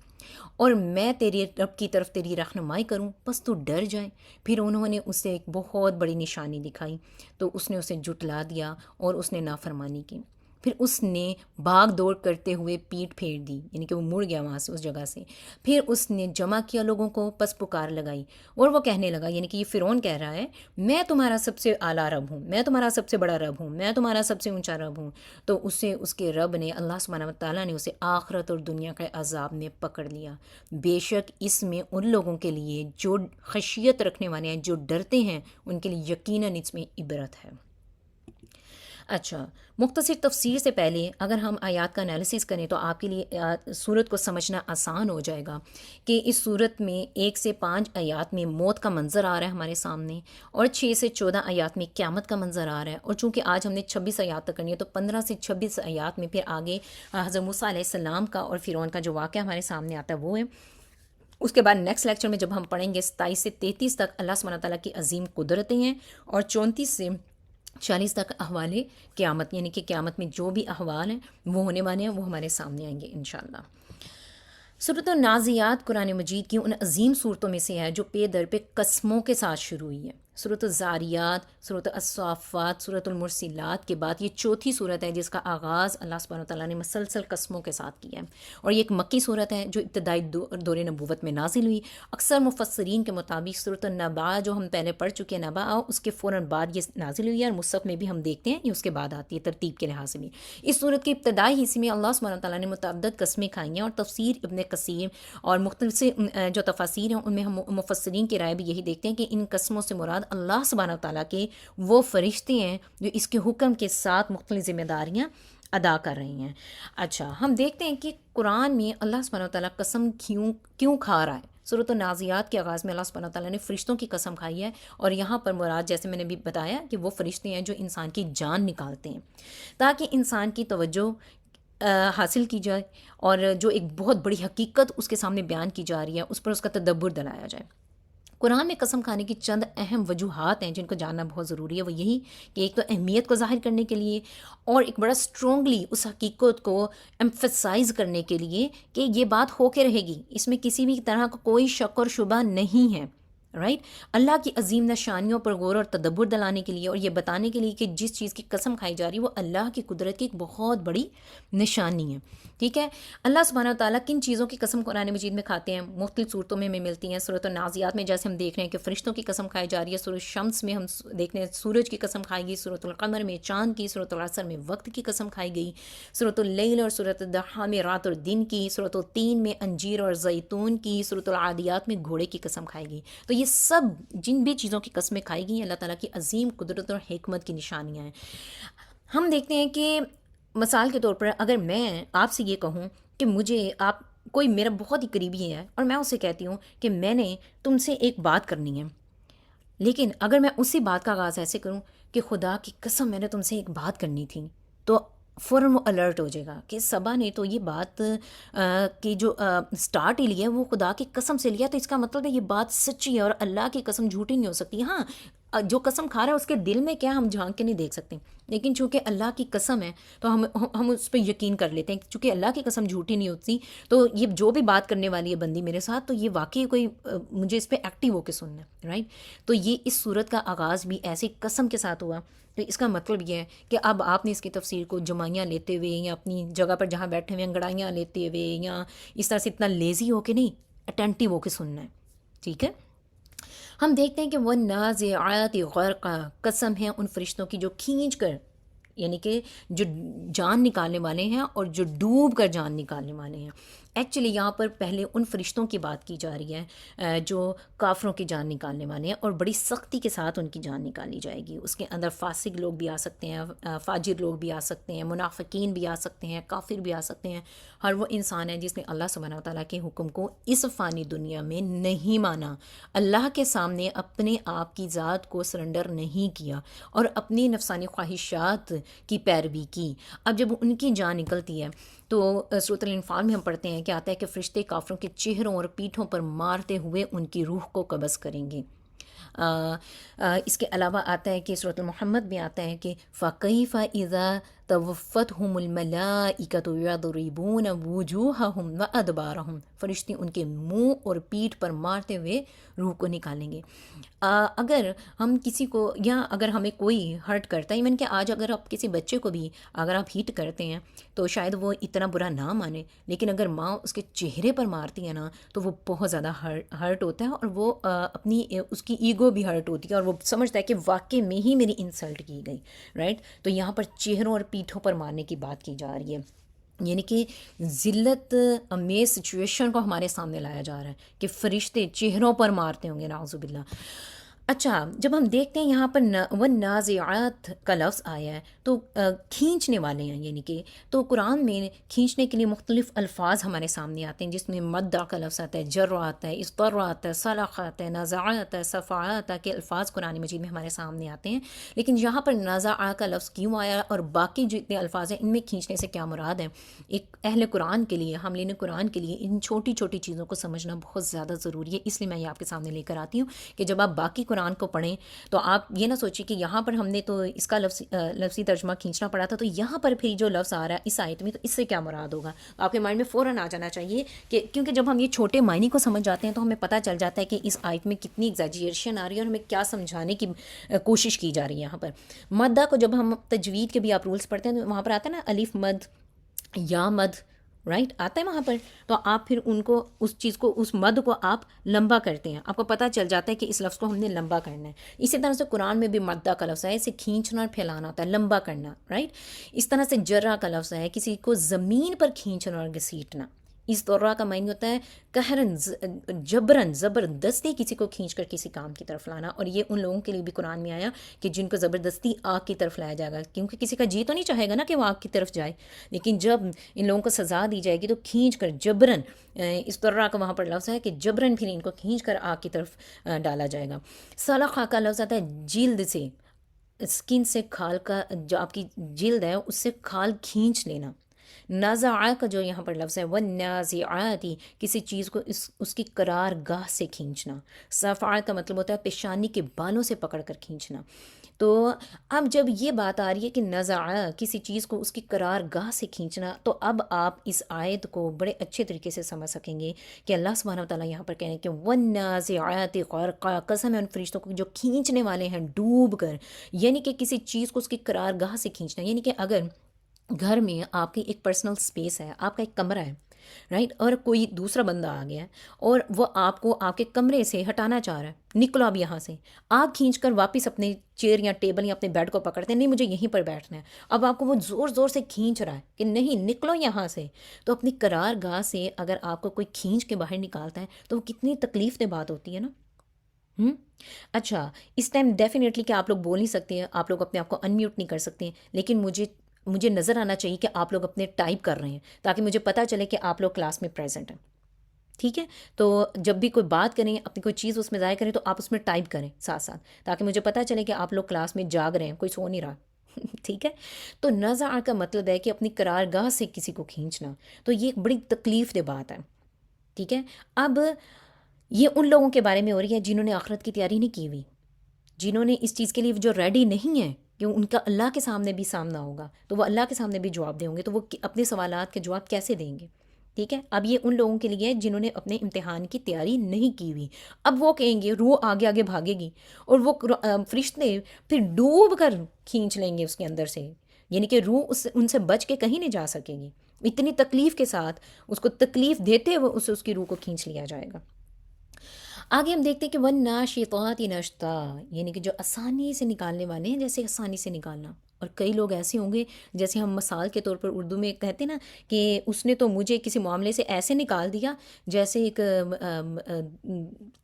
اور میں تیرے رب کی طرف تیری رہنمائی کروں، بس تو ڈر جائے۔ پھر انہوں نے اسے ایک بہت بڑی نشانی دکھائی، تو اس نے اسے جھٹلا دیا اور اس نے نافرمانی کی، پھر اس نے بھاگ دوڑ کرتے ہوئے پیٹھ پھیر دی، یعنی کہ وہ مڑ گیا وہاں سے، اس جگہ سے، پھر اس نے جمع کیا لوگوں کو، پس پکار لگائی، اور وہ کہنے لگا، یعنی کہ یہ فرعون کہہ رہا ہے، میں تمہارا سب سے اعلیٰ رب ہوں، میں تمہارا سب سے بڑا رب ہوں، میں تمہارا سب سے اونچا رب ہوں۔ تو اسے اس کے رب نے، اللہ سبحانہ و تعالیٰ نے اسے آخرت اور دنیا کے عذاب میں پکڑ لیا، بے شک اس میں ان لوگوں کے لیے جو خشیت رکھنے والے ہیں، جو ڈرتے ہیں، ان کے لیے یقیناً اس میں عبرت ہے۔ اچھا، مختصر تفسیر سے پہلے اگر ہم آیات کا انالیسس کریں تو آپ کے لیے صورت کو سمجھنا آسان ہو جائے گا کہ اس صورت میں 1 سے 5 آیات میں موت کا منظر آ رہا ہے ہمارے سامنے، اور 6 سے 14 آیات میں قیامت کا منظر آ رہا ہے، اور چونکہ آج ہم نے 26 آیات تک کرنی ہے تو 15 سے 26 آیات میں پھر آگے حضرت موسیٰ علیہ السلام کا اور فرعون کا جو واقعہ ہمارے سامنے آتا ہے وہ ہے۔ اس کے بعد نیکسٹ لیکچر میں جب ہم پڑھیں گے 27 سے 33 تک اللہ سبحانہ تعالیٰ کی عظیم قدرتیں ہیں، اور 34 سے 40 تک احوال قیامت، یعنی کہ قیامت میں جو بھی احوال ہیں وہ ہونے والے ہیں وہ ہمارے سامنے آئیں گے انشاءاللہ۔ سورۃ النازعات قرآن مجید کی ان عظیم صورتوں میں سے ہے جو پے در پہ قسموں کے ساتھ شروع ہوئی ہے۔ سورۃ الزاریات، سورۃ الصافات، سورۃ المرسلات کے بعد یہ چوتھی صورت ہے جس کا آغاز اللہ سبحانہ وتعالیٰ نے مسلسل قسموں کے ساتھ کیا ہے، اور یہ ایک مکی صورت ہے جو ابتدائی دور نبوت میں نازل ہوئی۔ اکثر مفسرین کے مطابق سورۃ النبا جو ہم پہلے پڑھ چکے ہیں، نبا اس کے فوراً بعد یہ نازل ہوئی ہے، اور مصحف میں بھی ہم دیکھتے ہیں یہ اس کے بعد آتی ہے ترتیب کے لحاظ سے بھی۔ اس صورت کے ابتدائی حصے میں اللہ سبحانہ تعالیٰ نے متعدد قسمیں کھائی ہیں، اور تفسیر ابن کثیر اور مختلف سے جو تفاسیر ہیں ان میں ہم مفسرین کی رائے بھی یہی دیکھتے ہیں کہ ان قسموں سے مراد اللہ سبحانہ تعالیٰ کے وہ فرشتے ہیں جو اس کے حکم کے ساتھ مختلف ذمہ داریاں ادا کر رہی ہیں۔ اچھا، ہم دیکھتے ہیں کہ قرآن میں اللہ سبحانہ تعالیٰ قسم کیوں کھا رہا ہے۔ سورۃ النازعات کے آغاز میں اللہ سبحانہ تعالیٰ نے فرشتوں کی قسم کھائی ہے، اور یہاں پر مراد جیسے میں نے بھی بتایا کہ وہ فرشتے ہیں جو انسان کی جان نکالتے ہیں تاکہ انسان کی توجہ حاصل کی جائے، اور جو ایک بہت بڑی حقیقت اس کے سامنے بیان کی جا رہی ہے اس پر اس کا تدبر دلایا جائے۔ قرآن میں قسم کھانے کی چند اہم وجوہات ہیں جن کو جاننا بہت ضروری ہے، وہ یہی کہ ایک تو اہمیت کو ظاہر کرنے کے لیے، اور ایک بڑا اسٹرانگلی اس حقیقت کو ایمفسائز کرنے کے لیے کہ یہ بات ہو کے رہے گی، اس میں کسی بھی طرح کا کوئی شک اور شبہ نہیں ہے، رائٹ۔ اللہ کی عظیم نشانیوں پر غور اور تدبر دلانے کے لیے، اور یہ بتانے کے لیے کہ جس چیز کی قسم کھائی جا رہی ہے وہ اللہ کی قدرت کی ایک بہت بڑی نشانی ہے، ٹھیک ہے۔ اللہ سبحانہ وتعالیٰ کن چیزوں کی قسم قرآن مجید میں کھاتے ہیں، مختلف صورتوں میں ہمیں ملتی ہیں۔ سورۃ النازعات میں جیسے ہم دیکھ رہے ہیں کہ فرشتوں کی قسم کھائی جا رہی ہے، سورۃ شمس میں ہم دیکھ رہے ہیں سورج کی قسم کھائی گئی، سورۃ القمر میں چاند کی، سورۃ العصر میں وقت کی قسم کھائی گئی، سورۃ اللیل اور سورۃ الضحیٰ میں رات اور دن کی، سورۃ التین میں انجیر اور زیتون کی، سورۃ العادیات میں گھوڑے کی قسم کھائی گئی۔ تو یہ سب جن بھی چیزوں کی قسمیں کھائی گئی اللہ تعالیٰ کی عظیم قدرت اور حکمت کی نشانیاں ہیں۔ ہم دیکھتے ہیں کہ مثال کے طور پر اگر میں آپ سے یہ کہوں کہ مجھے آپ کوئی میرا بہت ہی قریبی ہے، اور میں اسے کہتی ہوں کہ میں نے تم سے ایک بات کرنی ہے، لیکن اگر میں اسی بات کا آغاز ایسے کروں کہ خدا کی قسم میں نے تم سے ایک بات کرنی تھی، تو فوراً وہ الرٹ ہو جائے گا کہ صبا نے تو یہ بات کی جو سٹارٹ ہی لیا ہے وہ خدا کی قسم سے لیا، تو اس کا مطلب ہے یہ بات سچی ہے، اور اللہ کی قسم جھوٹی نہیں ہو سکتی۔ ہاں، جو قسم کھا رہا ہے اس کے دل میں کیا ہم جھانک کے نہیں دیکھ سکتے، لیکن چونکہ اللہ کی قسم ہے تو ہم اس پہ یقین کر لیتے ہیں، چونکہ اللہ کی قسم جھوٹی نہیں ہوتی، تو یہ جو بھی بات کرنے والی ہے بندی میرے ساتھ، تو یہ واقعی کوئی مجھے اس پہ ایکٹیو ہو کے سننا ہے، رائٹ۔ تو یہ اس صورت کا آغاز بھی ایسی قسم کے ساتھ ہوا، تو اس کا مطلب یہ ہے کہ اب آپ نے اس کی تفسیر کو جمائیاں لیتے ہوئے یا اپنی جگہ پر جہاں بیٹھے ہوئے انگڑائیاں لیتے ہوئے یا اس طرح سے اتنا لیزی ہو کے نہیں، اٹینٹیو ہو کے سننا ہے، ٹھیک ہے۔ ہم دیکھتے ہیں کہ وہ نازعات غرقا قسم ہے ان فرشتوں کی جو کھینچ کر، یعنی کہ جو جان نکالنے والے ہیں اور جو ڈوب کر جان نکالنے والے ہیں۔ ایکچولی یہاں پر پہلے ان فرشتوں کی بات کی جا رہی ہے جو کافروں کی جان نکالنے والے ہیں، اور بڑی سختی کے ساتھ ان کی جان نکالی جائے گی۔ اس کے اندر فاسق لوگ بھی آ سکتے ہیں، فاجر لوگ بھی آ سکتے ہیں، منافقین بھی آ سکتے ہیں، کافر بھی آ سکتے ہیں، ہر وہ انسان ہے جس نے اللہ سبحانہ و تعالیٰ کے حکم کو اس فانی دنیا میں نہیں مانا، اللہ کے سامنے اپنے آپ کی ذات کو سرنڈر نہیں کیا، اور اپنی نفسانی خواہشات کی پیروی کی۔ اب جب ان کی جان نکلتی ہے تو سورۃ الانفال میں ہم پڑھتے ہیں کہ آتا ہے کہ فرشتے کافروں کے چہروں اور پیٹھوں پر مارتے ہوئے ان کی روح کو قبض کریں گے۔ اس کے علاوہ آتا ہے کہ سورۃ المحمد میں آتا ہے کہ فَكَيْفَ إِذَا تَوَفَّتْهُمُ الْمَلَائِكَةُ يَضْرِبُونَ وُجُوهَهُمْ وَأَدْبَارَهُمْ، فرشتے ان کے منہ اور پیٹھ پر مارتے ہوئے روح کو نکالیں گے۔ اگر ہم کسی کو، یا اگر ہمیں کوئی ہرٹ کرتا ہے، ایون کہ آج اگر آپ کسی بچے کو بھی اگر آپ ہیٹ کرتے ہیں تو شاید وہ اتنا برا نہ مانے، لیکن اگر ماں اس کے چہرے پر مارتی ہے نا تو وہ بہت زیادہ ہرٹ ہوتا ہے، اور وہ اپنی اس کی ایگو بھی ہرٹ ہوتی ہے، اور وہ سمجھتا ہے کہ واقعی میں ہی میری انسلٹ کی گئی، رائٹ۔ تو یہاں پر چہروں اور پیٹھوں پر مارنے کی بات کی جا رہی ہے، یعنی کہ ذلت امیز سچویشن کو ہمارے سامنے لایا جا رہا ہے کہ فرشتے چہروں پر مارتے ہوں گے، نعوذ باللہ۔ اچھا، جب ہم دیکھتے ہیں یہاں پر والنازعات کا لفظ آیا ہے تو کھینچنے والے ہیں، یعنی کہ تو قرآن میں کھینچنے کے لیے مختلف الفاظ ہمارے سامنے آتے ہیں، جس میں مدہ کا لفظ آتا ہے، جر آتا ہے، اضطر آتا ہے، صلح آتا ہے، نزع آتا ہے، صفع آتا ہے، کہ الفاظ قرآن مجید میں ہمارے سامنے آتے ہیں. لیکن یہاں پر نزع کا لفظ کیوں آیا اور باقی جتنے الفاظ ہیں ان میں کھینچنے سے کیا مراد ہے؟ ایک اہل قرآن کے لیے، حاملین قرآن کے لیے ان چھوٹی چھوٹی چیزوں کو سمجھنا بہت زیادہ ضروری ہے. اس لیے میں یہ آپ کے سامنے لے کر آتی ہوں کہ جب آپ باقی قرآن کو پڑھیں تو آپ یہ نہ سوچیں کہ یہاں پر ہم نے تو اس کا لفظی ترجمہ کھینچنا پڑا تھا، تو یہاں پر پھر جو لفظ آ رہا ہے اس آیت میں تو اس سے کیا مراد ہوگا. آپ کے مائنڈ میں فوراً آ جانا چاہیے کہ کیونکہ جب ہم یہ چھوٹے معنی کو سمجھ جاتے ہیں تو ہمیں پتہ چل جاتا ہے کہ اس آیت میں کتنی ایگزیجریشن آ رہی ہے اور ہمیں کیا سمجھانے کی کوشش کی جا رہی ہے. یہاں پر مدہ کو جب ہم تجوید کے بھی آپ رولز پڑھتے ہیں تو وہاں پر آتا ہے نا الف مد، یا مد، رائٹ آتا ہے وہاں پر، تو آپ پھر ان کو اس چیز کو اس مد کو آپ لمبا کرتے ہیں، آپ کو پتہ چل جاتا ہے کہ اس لفظ کو ہم نے لمبا کرنا ہے. اسی طرح سے قرآن میں بھی مدہ کا لفظ ہے، اسے کھینچنا اور پھیلانا ہوتا ہے، لمبا کرنا، رائٹ. اس طرح سے جرا کا لفظ ہے، کسی کو زمین پر کھینچنا اور گھسیٹنا. اس طرح کا معنی ہوتا ہے قہرن، جبرن، زبردستی کسی کو کھینچ کر کسی کام کی طرف لانا. اور یہ ان لوگوں کے لیے بھی قرآن میں آیا کہ جن کو زبردستی آگ کی طرف لایا جائے گا، کیونکہ کسی کا جی تو نہیں چاہے گا نا کہ وہ آگ کی طرف جائے، لیکن جب ان لوگوں کو سزا دی جائے گی تو کھینچ کر جبرن، اس طرح کا وہاں پر لفظ ہے کہ جبرن پھر ان کو کھینچ کر آگ کی طرف ڈالا جائے گا. صلخہ کا لفظ آتا ہے جلد سے، اسکن سے کھال کا، جو آپ کی جلد ہے اس سے کھال کھینچ لینا. نازع کا جو یہاں پر لفظ ہے والنازعاتی، کسی چیز کو اس کی قرار گاہ سے کھینچنا. صفع کا مطلب ہوتا ہے پیشانی کے بالوں سے پکڑ کر کھینچنا. تو اب جب یہ بات آ رہی ہے کہ نزع کسی چیز کو اس کی قرار گاہ سے کھینچنا، تو اب آپ اس آیت کو بڑے اچھے طریقے سے سمجھ سکیں گے کہ اللہ سبحانہ وتعالیٰ یہاں پر کہہ رہے ہیں کہ والنازعات غرقا، قسم ہے ان فرشتوں کو جو کھینچنے والے ہیں ڈوب کر، یعنی کہ کسی چیز کو اس کی قرار گاہ سے کھینچنا. یعنی کہ اگر گھر میں آپ کی ایک پرسنل اسپیس ہے، آپ کا ایک کمرہ ہے، رائٹ، اور کوئی دوسرا بندہ آ گیا ہے اور وہ آپ کو آپ کے کمرے سے ہٹانا چاہ رہا ہے، نکلو اب یہاں سے، آپ کھینچ کر واپس اپنے چیئر یا ٹیبل یا اپنے بیڈ کو پکڑتے ہیں، نہیں مجھے یہیں پر بیٹھنا ہے. اب آپ کو وہ زور زور سے کھینچ رہا ہے کہ نہیں نکلو یہاں سے، تو اپنی قرار گاہ سے اگر آپ کو کوئی کھینچ کے باہر نکالتا ہے تو وہ کتنی تکلیف دہ بات ہوتی ہے نا. ہم اچھا، اس ٹائم ڈیفینیٹلی کہ آپ لوگ بول نہیں سکتے ہیں، آپ لوگ اپنے آپ کو انمیوٹ نہیں کر سکتے ہیں، لیکن مجھے نظر آنا چاہیے کہ آپ لوگ اپنے ٹائپ کر رہے ہیں تاکہ مجھے پتہ چلے کہ آپ لوگ کلاس میں پریزنٹ ہیں. ٹھیک ہے، تو جب بھی کوئی بات کریں، اپنی کوئی چیز اس میں ضائع کریں تو آپ اس میں ٹائپ کریں ساتھ ساتھ، تاکہ مجھے پتہ چلے کہ آپ لوگ کلاس میں جاگ رہے ہیں، کوئی سو نہیں رہا. ٹھیک ہے. تو نزع کا مطلب ہے کہ اپنی قرار گاہ سے کسی کو کھینچنا، تو یہ ایک بڑی تکلیف دہ بات ہے. ٹھیک ہے. اب یہ ان لوگوں کے بارے میں ہو رہی ہے جنہوں نے آخرت کی تیاری نہیں کی ہوئی، جنہوں نے اس چیز کے لیے جو ریڈی نہیں ہے کہ ان کا اللہ کے سامنے بھی سامنا ہوگا، تو وہ اللہ کے سامنے بھی جواب دیں گے، تو وہ اپنے سوالات کے جواب کیسے دیں گے. ٹھیک ہے. اب یہ ان لوگوں کے لیے ہے جنہوں نے اپنے امتحان کی تیاری نہیں کی ہوئی. اب وہ کہیں گے، روح آگے آگے بھاگے گی اور وہ فرشتے پھر ڈوب کر کھینچ لیں گے اس کے اندر سے، یعنی کہ روح ان سے بچ کے کہیں نہیں جا سکے گی. اتنی تکلیف کے ساتھ اس کو تکلیف دیتے ہوئے اس کی روح کو کھینچ لیا جائے گا. آگے ہم دیکھتے ہیں کہ ون ناشطات نشطا، یعنی کہ جو آسانی سے نکالنے والے ہیں، جیسے آسانی سے نکالنا. اور کئی لوگ ایسے ہوں گے جیسے ہم مثال کے طور پر اردو میں کہتے ہیں نا کہ اس نے تو مجھے کسی معاملے سے ایسے نکال دیا جیسے ایک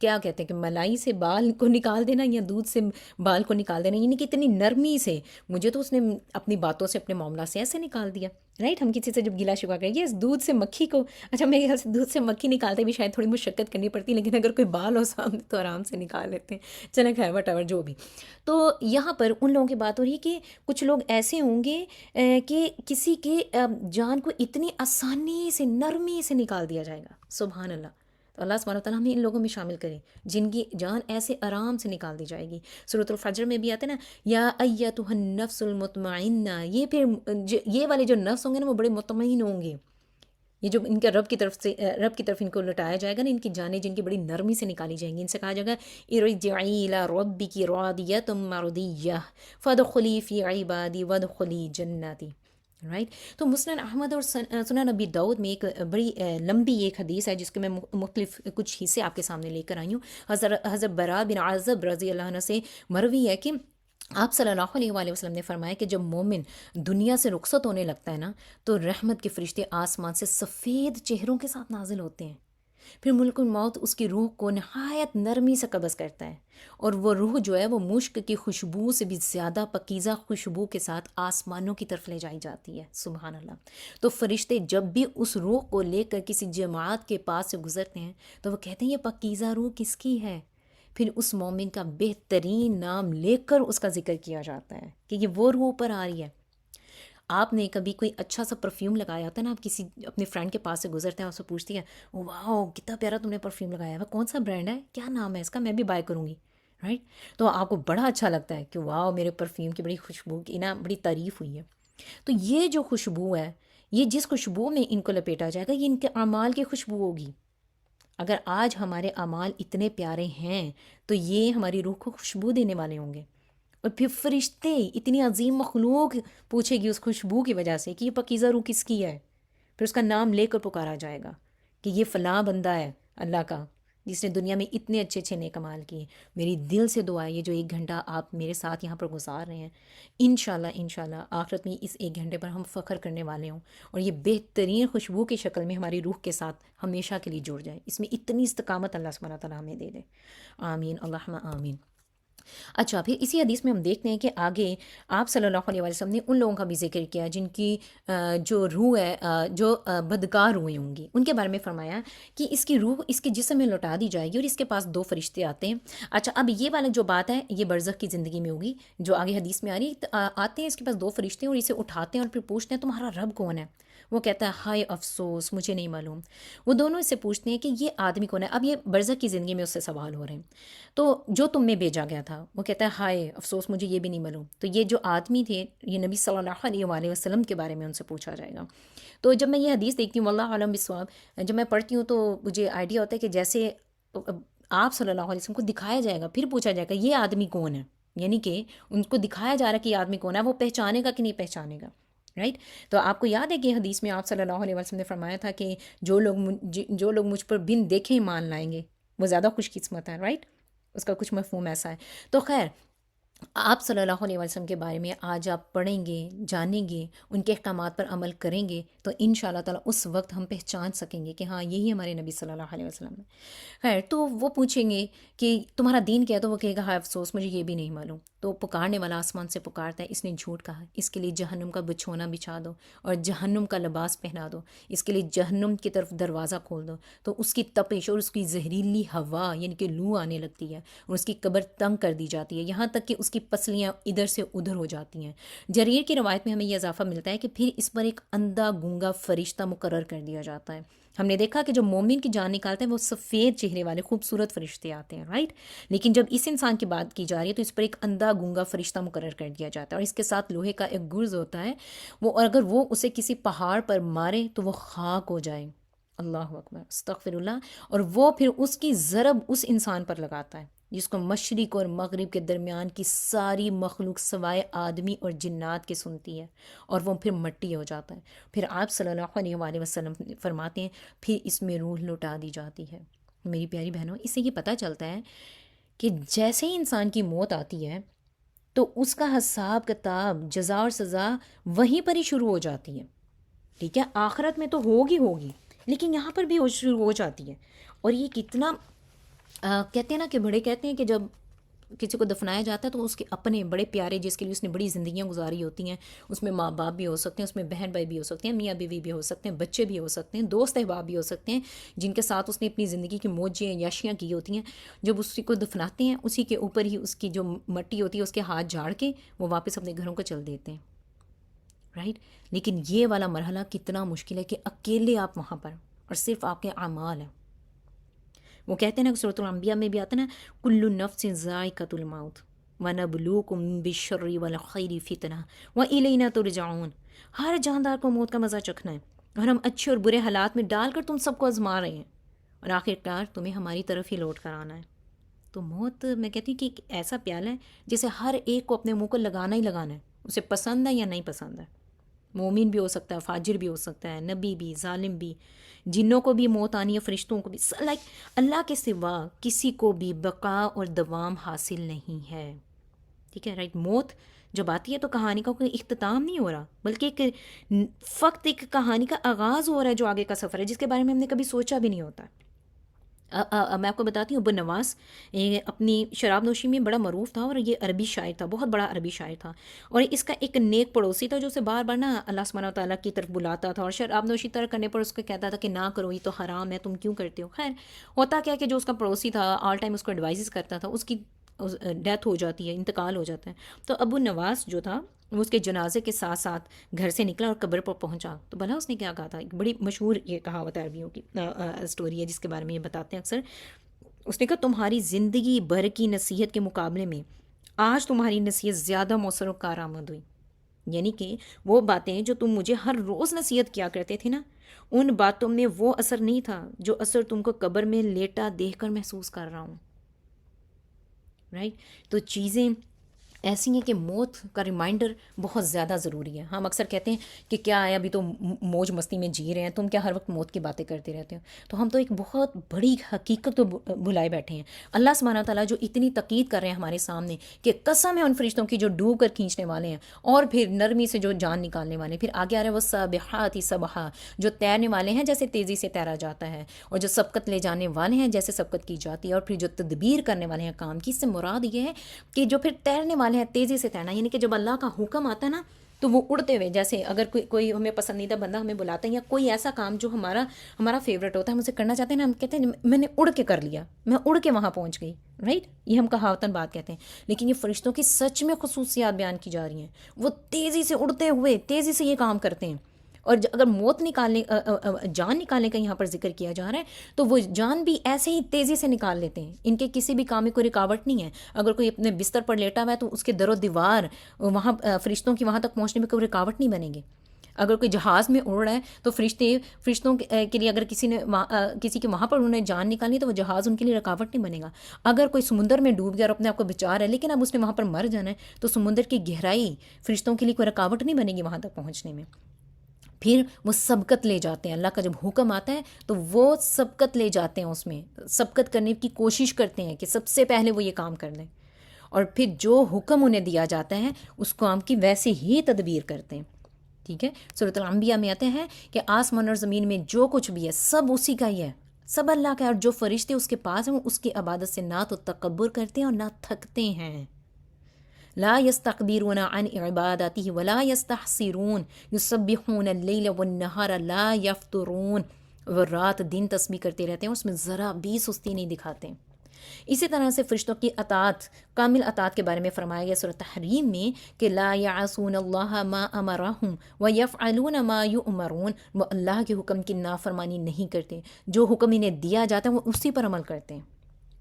کیا کہتے ہیں کہ ملائی سے بال کو نکال دینا یا دودھ سے بال کو نکال دینا، یعنی کہ اتنی نرمی سے مجھے تو اس نے اپنی باتوں سے، اپنے معاملہ سے ایسے نکال دیا. رائٹ، ہم کسی سے جب گلا شکوا کریں گے اس دودھ سے مکھی کو، اچھا میرے خیال سے دودھ سے مکھی نکالتے بھی شاید تھوڑی مشقت کرنی پڑتی، لیکن اگر کوئی بال ہو سامنے تو آرام سے نکال لیتے ہیں. چلیں خیر وٹ ایور جو بھی. تو یہاں پر ان لوگوں کی بات ہو رہی ہے کہ کچھ لوگ ایسے ہوں گے کہ کسی کے جان کو اتنی آسانی سے، نرمی سے نکال دیا جائے گا. سبحان اللہ. تو اللہ سبحانہ وتعالیٰ ہمیں ان لوگوں میں شامل کرے جن کی جان ایسے آرام سے نکال دی جائے گی. سورۃ الفجر میں بھی آتا ہے نا، یا ایتھا النفس المطمئنہ، یہ پھر یہ والے جو نفس ہوں گے نا وہ بڑے مطمئن ہوں گے. یہ جو ان کے رب کی طرف سے، رب کی طرف ان کو لٹایا جائے گا نا، ان کی جانیں جن کی بڑی نرمی سے نکالی جائیں گی، ان سے کہا جائے گا ارجعی الی ربک راضیۃ مرضیہ فادخلی فی عبادی وادخلی جنتی. رائٹ. تو مسند احمد اور سنن ابی داؤد میں ایک بڑی لمبی ایک حدیث ہے جس کے میں مختلف کچھ حصے آپ کے سامنے لے کر آئی ہوں. حضرت برا بن عازب رضی اللہ عنہ سے مروی ہے کہ آپ صلی اللہ علیہ وآلہ وسلم نے فرمایا کہ جب مومن دنیا سے رخصت ہونے لگتا ہے نا، تو رحمت کے فرشتے آسمان سے سفید چہروں کے ساتھ نازل ہوتے ہیں. پھر ملک الموت اس کی روح کو نہایت نرمی سے قبض کرتا ہے، اور وہ روح جو ہے وہ مشک کی خوشبو سے بھی زیادہ پکیزہ خوشبو کے ساتھ آسمانوں کی طرف لے جائی جاتی ہے، سبحان اللہ۔ تو فرشتے جب بھی اس روح کو لے کر کسی جماعت کے پاس سے گزرتے ہیں تو وہ کہتے ہیں یہ پکیزہ روح کس کی ہے؟ پھر اس مومن کا بہترین نام لے کر اس کا ذکر کیا جاتا ہے کہ یہ وہ روح پر آ رہی ہے۔ آپ نے کبھی کوئی اچھا سا پرفیوم لگایا ہوتا ہے نا، آپ کسی اپنے فرینڈ کے پاس سے گزرتے ہیں، اس سے پوچھتی ہے واؤ کتنا پیارا تم نے پرفیوم لگایا ہے، کون سا برانڈ ہے، کیا نام ہے اس کا، میں بھی بائی کروں گی، رائٹ؟ تو آپ کو بڑا اچھا لگتا ہے کہ واؤ میرے پرفیوم کی بڑی خوشبو کی نا بڑی تعریف ہوئی ہے۔ تو یہ جو خوشبو ہے، یہ جس خوشبو میں ان کو لپیٹا جائے گا، یہ ان کے اعمال کی خوشبو ہوگی۔ اگر آج ہمارے اعمال اتنے پیارے ہیں تو یہ ہماری روح کو خوشبو دینے والے ہوں گے، اور پھر فرشتے اتنی عظیم مخلوق پوچھے گی اس خوشبو کی وجہ سے کہ یہ پکیزہ روح کس کی ہے، پھر اس کا نام لے کر پکارا جائے گا کہ یہ فلاں بندہ ہے اللہ کا جس نے دنیا میں اتنے اچھے اچھے نیک اعمال کیے۔ میری دل سے دعا ہے یہ جو 1 گھنٹہ آپ میرے ساتھ یہاں پر گزار رہے ہیں، انشاءاللہ آخرت میں اس 1 گھنٹے پر ہم فخر کرنے والے ہوں، اور یہ بہترین خوشبو کی شکل میں ہماری روح کے ساتھ ہمیشہ کے لیے جڑ جائے، اس میں اتنی استقامت اللہ سبحانہ تعالیٰ ہمیں دے دے، آمین اللہم آمین۔ اچھا، پھر اسی حدیث میں ہم دیکھتے ہیں کہ آگے آپ صلی اللہ علیہ وسلم نے ان لوگوں کا بھی ذکر کیا جن کی جو روح ہے جو بدکار روحیں ہوں گی، ان کے بارے میں فرمایا کہ اس کی روح اس کے جسم میں لوٹا دی جائے گی اور اس کے پاس 2 فرشتے آتے ہیں۔ اچھا، اب یہ والا جو بات ہے یہ برزخ کی زندگی میں ہوگی جو آگے حدیث میں آ رہی آتے ہیں، اس کے پاس 2 فرشتے ہیں اور اسے اٹھاتے ہیں اور پھر پوچھتے ہیں تمہارا رب کون ہے؟ وہ کہتا ہے ہائے افسوس مجھے نہیں معلوم۔ وہ دونوں اس سے پوچھتے ہیں کہ یہ آدمی کون ہے؟ اب یہ برزخ کی زندگی میں اس سے سوال ہو رہے ہیں، تو جو تم میں بھیجا گیا تھا، وہ کہتا ہے ہائے افسوس مجھے یہ بھی نہیں معلوم۔ تو یہ جو آدمی تھے یہ نبی صلی اللہ علیہ وآلہ وسلم کے بارے میں ان سے پوچھا جائے گا۔ تو جب میں یہ حدیث دیکھتی ہوں واللہ عالم بالصواب، جب میں پڑھتی ہوں تو مجھے آئیڈیا ہوتا ہے کہ جیسے آپ صلی اللہ علیہ وسلم کو دکھایا جائے گا، پھر پوچھا جائے گا یہ آدمی کون ہے، یعنی کہ ان کو دکھایا جا رہا ہے کہ یہ آدمی کون ہے، وہ پہچانے گا کہ نہیں پہچانے گا، رائٹ؟ تو آپ کو یاد ہے کہ حدیث میں آپ صلی اللہ علیہ وسلم نے فرمایا تھا کہ جو لوگ مجھ پر بن دیکھے ایمان لائیں گے وہ زیادہ خوش قسمت ہے، رائٹ؟ اس کا کچھ مفہوم ایسا ہے۔ تو خیر، آپ صلی اللہ علیہ وسلم کے بارے میں آج آپ پڑھیں گے، جانیں گے، ان کے احکامات پر عمل کریں گے تو ان شاء اللہ تعالیٰ اس وقت ہم پہچان سکیں گے کہ ہاں یہی ہمارے نبی صلی اللہ علیہ وسلم ہے۔ خیر، تو وہ پوچھیں گے کہ تمہارا دین کیا ہے، تو وہ کہے گا ہائے افسوس مجھے یہ بھی نہیں معلوم۔ تو پکارنے والا آسمان سے پکارتا ہے اس نے جھوٹ کہا، اس کے لیے جہنم کا بچھونا بچھا دو اور جہنم کا لباس پہنا دو، اس کے لیے جہنم کی طرف دروازہ کھول دو، تو اس کی تپش اور اس کی زہریلی ہوا یعنی کہ لو آنے لگتی ہے اور اس کی قبر تنگ کر دی جاتی ہے، یہاں تک کہ اس کی پسلیاں ادھر سے ادھر ہو جاتی ہیں۔ جریر کی روایت میں ہمیں یہ اضافہ ملتا ہے کہ پھر اس پر ایک اندھا گونگا فرشتہ مقرر کر دیا جاتا ہے۔ ہم نے دیکھا کہ جو مومن کی جان نکالتے ہیں وہ سفید چہرے والے خوبصورت فرشتے آتے ہیں، رائٹ؟ لیکن جب اس انسان کی بات کی جا رہی ہے تو اس پر ایک اندھا گونگا فرشتہ مقرر کر دیا جاتا ہے، اور اس کے ساتھ لوہے کا ایک گرز ہوتا ہے، وہ اگر وہ اسے کسی پہاڑ پر مارے تو وہ خاک ہو جائے، اللہ اکبر استغفر اللہ، اور وہ پھر اس کی ضرب اس انسان پر لگاتا ہے جس کو مشرق اور مغرب کے درمیان کی ساری مخلوق سوائے آدمی اور جنات کے سنتی ہے، اور وہ پھر مٹی ہو جاتا ہے۔ پھر آپ صلی اللہ علیہ وآلہ وسلم فرماتے ہیں پھر اس میں روح لوٹا دی جاتی ہے۔ میری پیاری بہنوں، اس سے یہ پتہ چلتا ہے کہ جیسے ہی انسان کی موت آتی ہے تو اس کا حساب کتاب جزا اور سزا وہیں پر ہی شروع ہو جاتی ہے، ٹھیک ہے؟ آخرت میں تو ہوگی لیکن یہاں پر بھی شروع ہو جاتی ہے۔ اور یہ کتنا کہتے ہیں نا کہ بڑے کہتے ہیں کہ جب کسی کو دفنایا جاتا ہے تو اس کے اپنے بڑے پیارے جس کے لیے اس نے بڑی زندگیاں گزاری ہوتی ہیں، اس میں ماں باپ بھی ہو سکتے ہیں، اس میں بہن بھائی بھی ہو سکتے ہیں، میاں بیوی بھی ہو سکتے ہیں، بچے بھی ہو سکتے ہیں، دوست احباب بھی ہو سکتے ہیں جن کے ساتھ اس نے اپنی زندگی کی موجیں یاشیاں کی ہوتی ہیں، جب اسی کو دفناتے ہیں اسی کے اوپر ہی اس کی جو مٹی ہوتی ہے اس کے ہاتھ جھاڑ کے وہ واپس اپنے گھروں کو چل دیتے ہیں، رائٹ؟ لیکن یہ والا مرحلہ کتنا مشکل ہے کہ اکیلے آپ وہاں پر اور صرف آپ کے اعمال ہیں۔ وہ کہتے ہیں نا سورۃ الانبیاء میں بھی آتا ہے نا کل نفس ذائقۃ الموت ونبلوکم بالشر والخیر فتنہ والینا ترجعون، ہر جاندار کو موت کا مزہ چکھنا ہے اور ہم اچھے اور برے حالات میں ڈال کر تم سب کو آزما رہے ہیں اور آخرکار تمہیں ہماری طرف ہی لوٹ کر آنا ہے۔ تو موت میں کہتی ہوں کہ ایک ایسا پیالہ ہے جسے ہر ایک کو اپنے منہ کو لگانا ہی لگانا ہے، اسے پسند ہے یا نہیں پسند ہے۔ مومن بھی ہو سکتا ہے، فاجر بھی ہو سکتا ہے، نبی بھی، ظالم بھی، جنوں کو بھی موت آنی ہے، فرشتوں کو بھی، اللہ کے سوا کسی کو بھی بقا اور دوام حاصل نہیں ہے، ٹھیک ہے، رائٹ؟ موت جب آتی ہے تو کہانی کا کوئی اختتام نہیں ہو رہا بلکہ ایک کہانی کا آغاز ہو رہا ہے جو آگے کا سفر ہے جس کے بارے میں ہم نے کبھی سوچا بھی نہیں ہوتا، میں آپ کو بتاتی ہوں، ابو نواس اپنی شراب نوشی میں بڑا معروف تھا، اور یہ عربی شاعر تھا، بہت بڑا عربی شاعر تھا، اور اس کا ایک نیک پڑوسی تھا جو اسے بار بار نا اللہ سبحانہ و تعالیٰ کی طرف بلاتا تھا، اور شراب نوشی طرح کرنے پر اس کو کہتا تھا کہ نہ کرو، یہ تو حرام ہے، تم کیوں کرتے ہو. خیر، ہوتا کیا کہ جو اس کا پڑوسی تھا آل ٹائم اس کو ایڈوائز کرتا تھا، اس کی ڈیتھ ہو جاتی ہے، انتقال ہو جاتا ہے. تو ابو نواس جو تھا وہ اس کے جنازے کے ساتھ ساتھ گھر سے نکلا اور قبر پر پہنچا. تو بھلا اس نے کیا کہا تھا؟ ایک بڑی مشہور یہ کہاوت ہے عربیوں کی، اسٹوری ہے جس کے بارے میں یہ بتاتے ہیں اکثر. اس نے کہا تمہاری زندگی بھر کی نصیحت کے مقابلے میں آج تمہاری نصیحت زیادہ مؤثر و کارآمد ہوئی. یعنی کہ وہ باتیں جو تم مجھے ہر روز نصیحت کیا کرتے تھے نا، ان باتوں میں وہ اثر نہیں تھا جو اثر تم کو قبر میں لیٹا دیکھ کر محسوس کر رہا ہوں. رائٹ. تو چیزیں ایسی ہیں کہ موت کا ریمائنڈر بہت زیادہ ضروری ہے. ہم اکثر کہتے ہیں کہ کیا ہے ابھی تو موج مستی میں جی رہے ہیں، تم کیا ہر وقت موت کی باتیں کرتے رہتے ہو. تو ہم تو ایک بہت بڑی حقیقت تو بھلائے بیٹھے ہیں. اللہ سبحانہ تعالیٰ جو اتنی تاکید کر رہے ہیں ہمارے سامنے کہ قسم ہے ان فرشتوں کی جو ڈوب کر کھینچنے والے ہیں اور پھر نرمی سے جو جان نکالنے والے ہیں. پھر آگے آ رہا ہے وہ سابحات سبحا، جو تیرنے والے ہیں جیسے تیزی سے تیرا جاتا ہے، اور جو سبقت لے جانے والے ہیں جیسے سبقت کی جاتی ہے، اور پھر جو تدبیر کرنے والے ہیں کام کی. اس سے مراد یہ ہے کہ جو پھر تیرنے والے ہیں تیزی سے تیرنا، یعنی کہ جب اللہ کا حکم آتا ہے نا تو وہ اڑتے ہوئے، جیسے اگر کوئی ہمیں پسندیدہ بندہ ہمیں بلاتا ہے یا کوئی ایسا کام جو ہمارا فیوریٹ ہوتا ہے، ہم اسے کرنا چاہتے ہیں نا، ہم کہتے ہیں میں نے اڑ کے کر لیا، میں اڑ کے وہاں پہنچ گئی. رائٹ. یہ ہم کہاوتاً بات کہتے ہیں، لیکن یہ فرشتوں کی سچ میں خصوصیات بیان کی جا رہی ہیں. وہ تیزی سے اڑتے ہوئے تیزی سے یہ کام کرتے ہیں. اور اگر موت نکالنے جان نکالنے کا یہاں پر ذکر کیا جا رہا ہے تو وہ جان بھی ایسے ہی تیزی سے نکال لیتے ہیں. ان کے کسی بھی کام میں کوئی رکاوٹ نہیں ہے. اگر کوئی اپنے بستر پر لیٹا ہوا ہے تو اس کے در و دیوار وہاں فرشتوں کی وہاں تک پہنچنے میں کوئی رکاوٹ نہیں بنے گی. اگر کوئی جہاز میں اڑ رہا ہے تو فرشتوں کے لیے اگر کسی کے وہاں پر انہوں نے جان نکالنی تو وہ جہاز ان کے لیے رکاوٹ نہیں بنے گا. اگر کوئی سمندر میں ڈوب گیا اور اپنے آپ کو بچا رہا ہے لیکن اب اس نے وہاں پر مر جانا ہے تو سمندر کی گہرائی فرشتوں کے لیے کوئی رکاوٹ نہیں بنے گی وہاں تک پہنچنے میں. پھر وہ سبقت لے جاتے ہیں. اللہ کا جب حکم آتا ہے تو وہ سبقت لے جاتے ہیں، اس میں سبقت کرنے کی کوشش کرتے ہیں کہ سب سے پہلے وہ یہ کام کر لیں، اور پھر جو حکم انہیں دیا جاتا ہے اس کام کی ویسے ہی تدبیر کرتے ہیں. ٹھیک ہے. سورۃ الانبیاء میں آتے ہیں کہ آسمان اور زمین میں جو کچھ بھی ہے سب اسی کا ہی ہے، سب اللہ کا ہے، اور جو فرشتے اس کے پاس ہیں وہ اس کی عبادت سے نہ تو تکبر کرتے ہیں اور نہ تھکتے ہیں. لا يستكبرون عن عبادته ولا يستحسرون يسبحون الليل والنهار لا يفترون. وہ رات دن تسبیح کرتے رہتے ہیں، اس میں ذرا بھی سستی نہیں دکھاتے. اسی طرح سے فرشتوں کی اطاعت، کامل اطاعت کے بارے میں فرمایا گیا سورۃ تحریم میں کہ لا يعصون الله ما امرهم ويفعلون ما يؤمرون. وہ اللہ کے حکم کی نافرمانی نہیں کرتے، جو حکم انہیں دیا جاتا ہے وہ اسی پر عمل کرتے ہیں.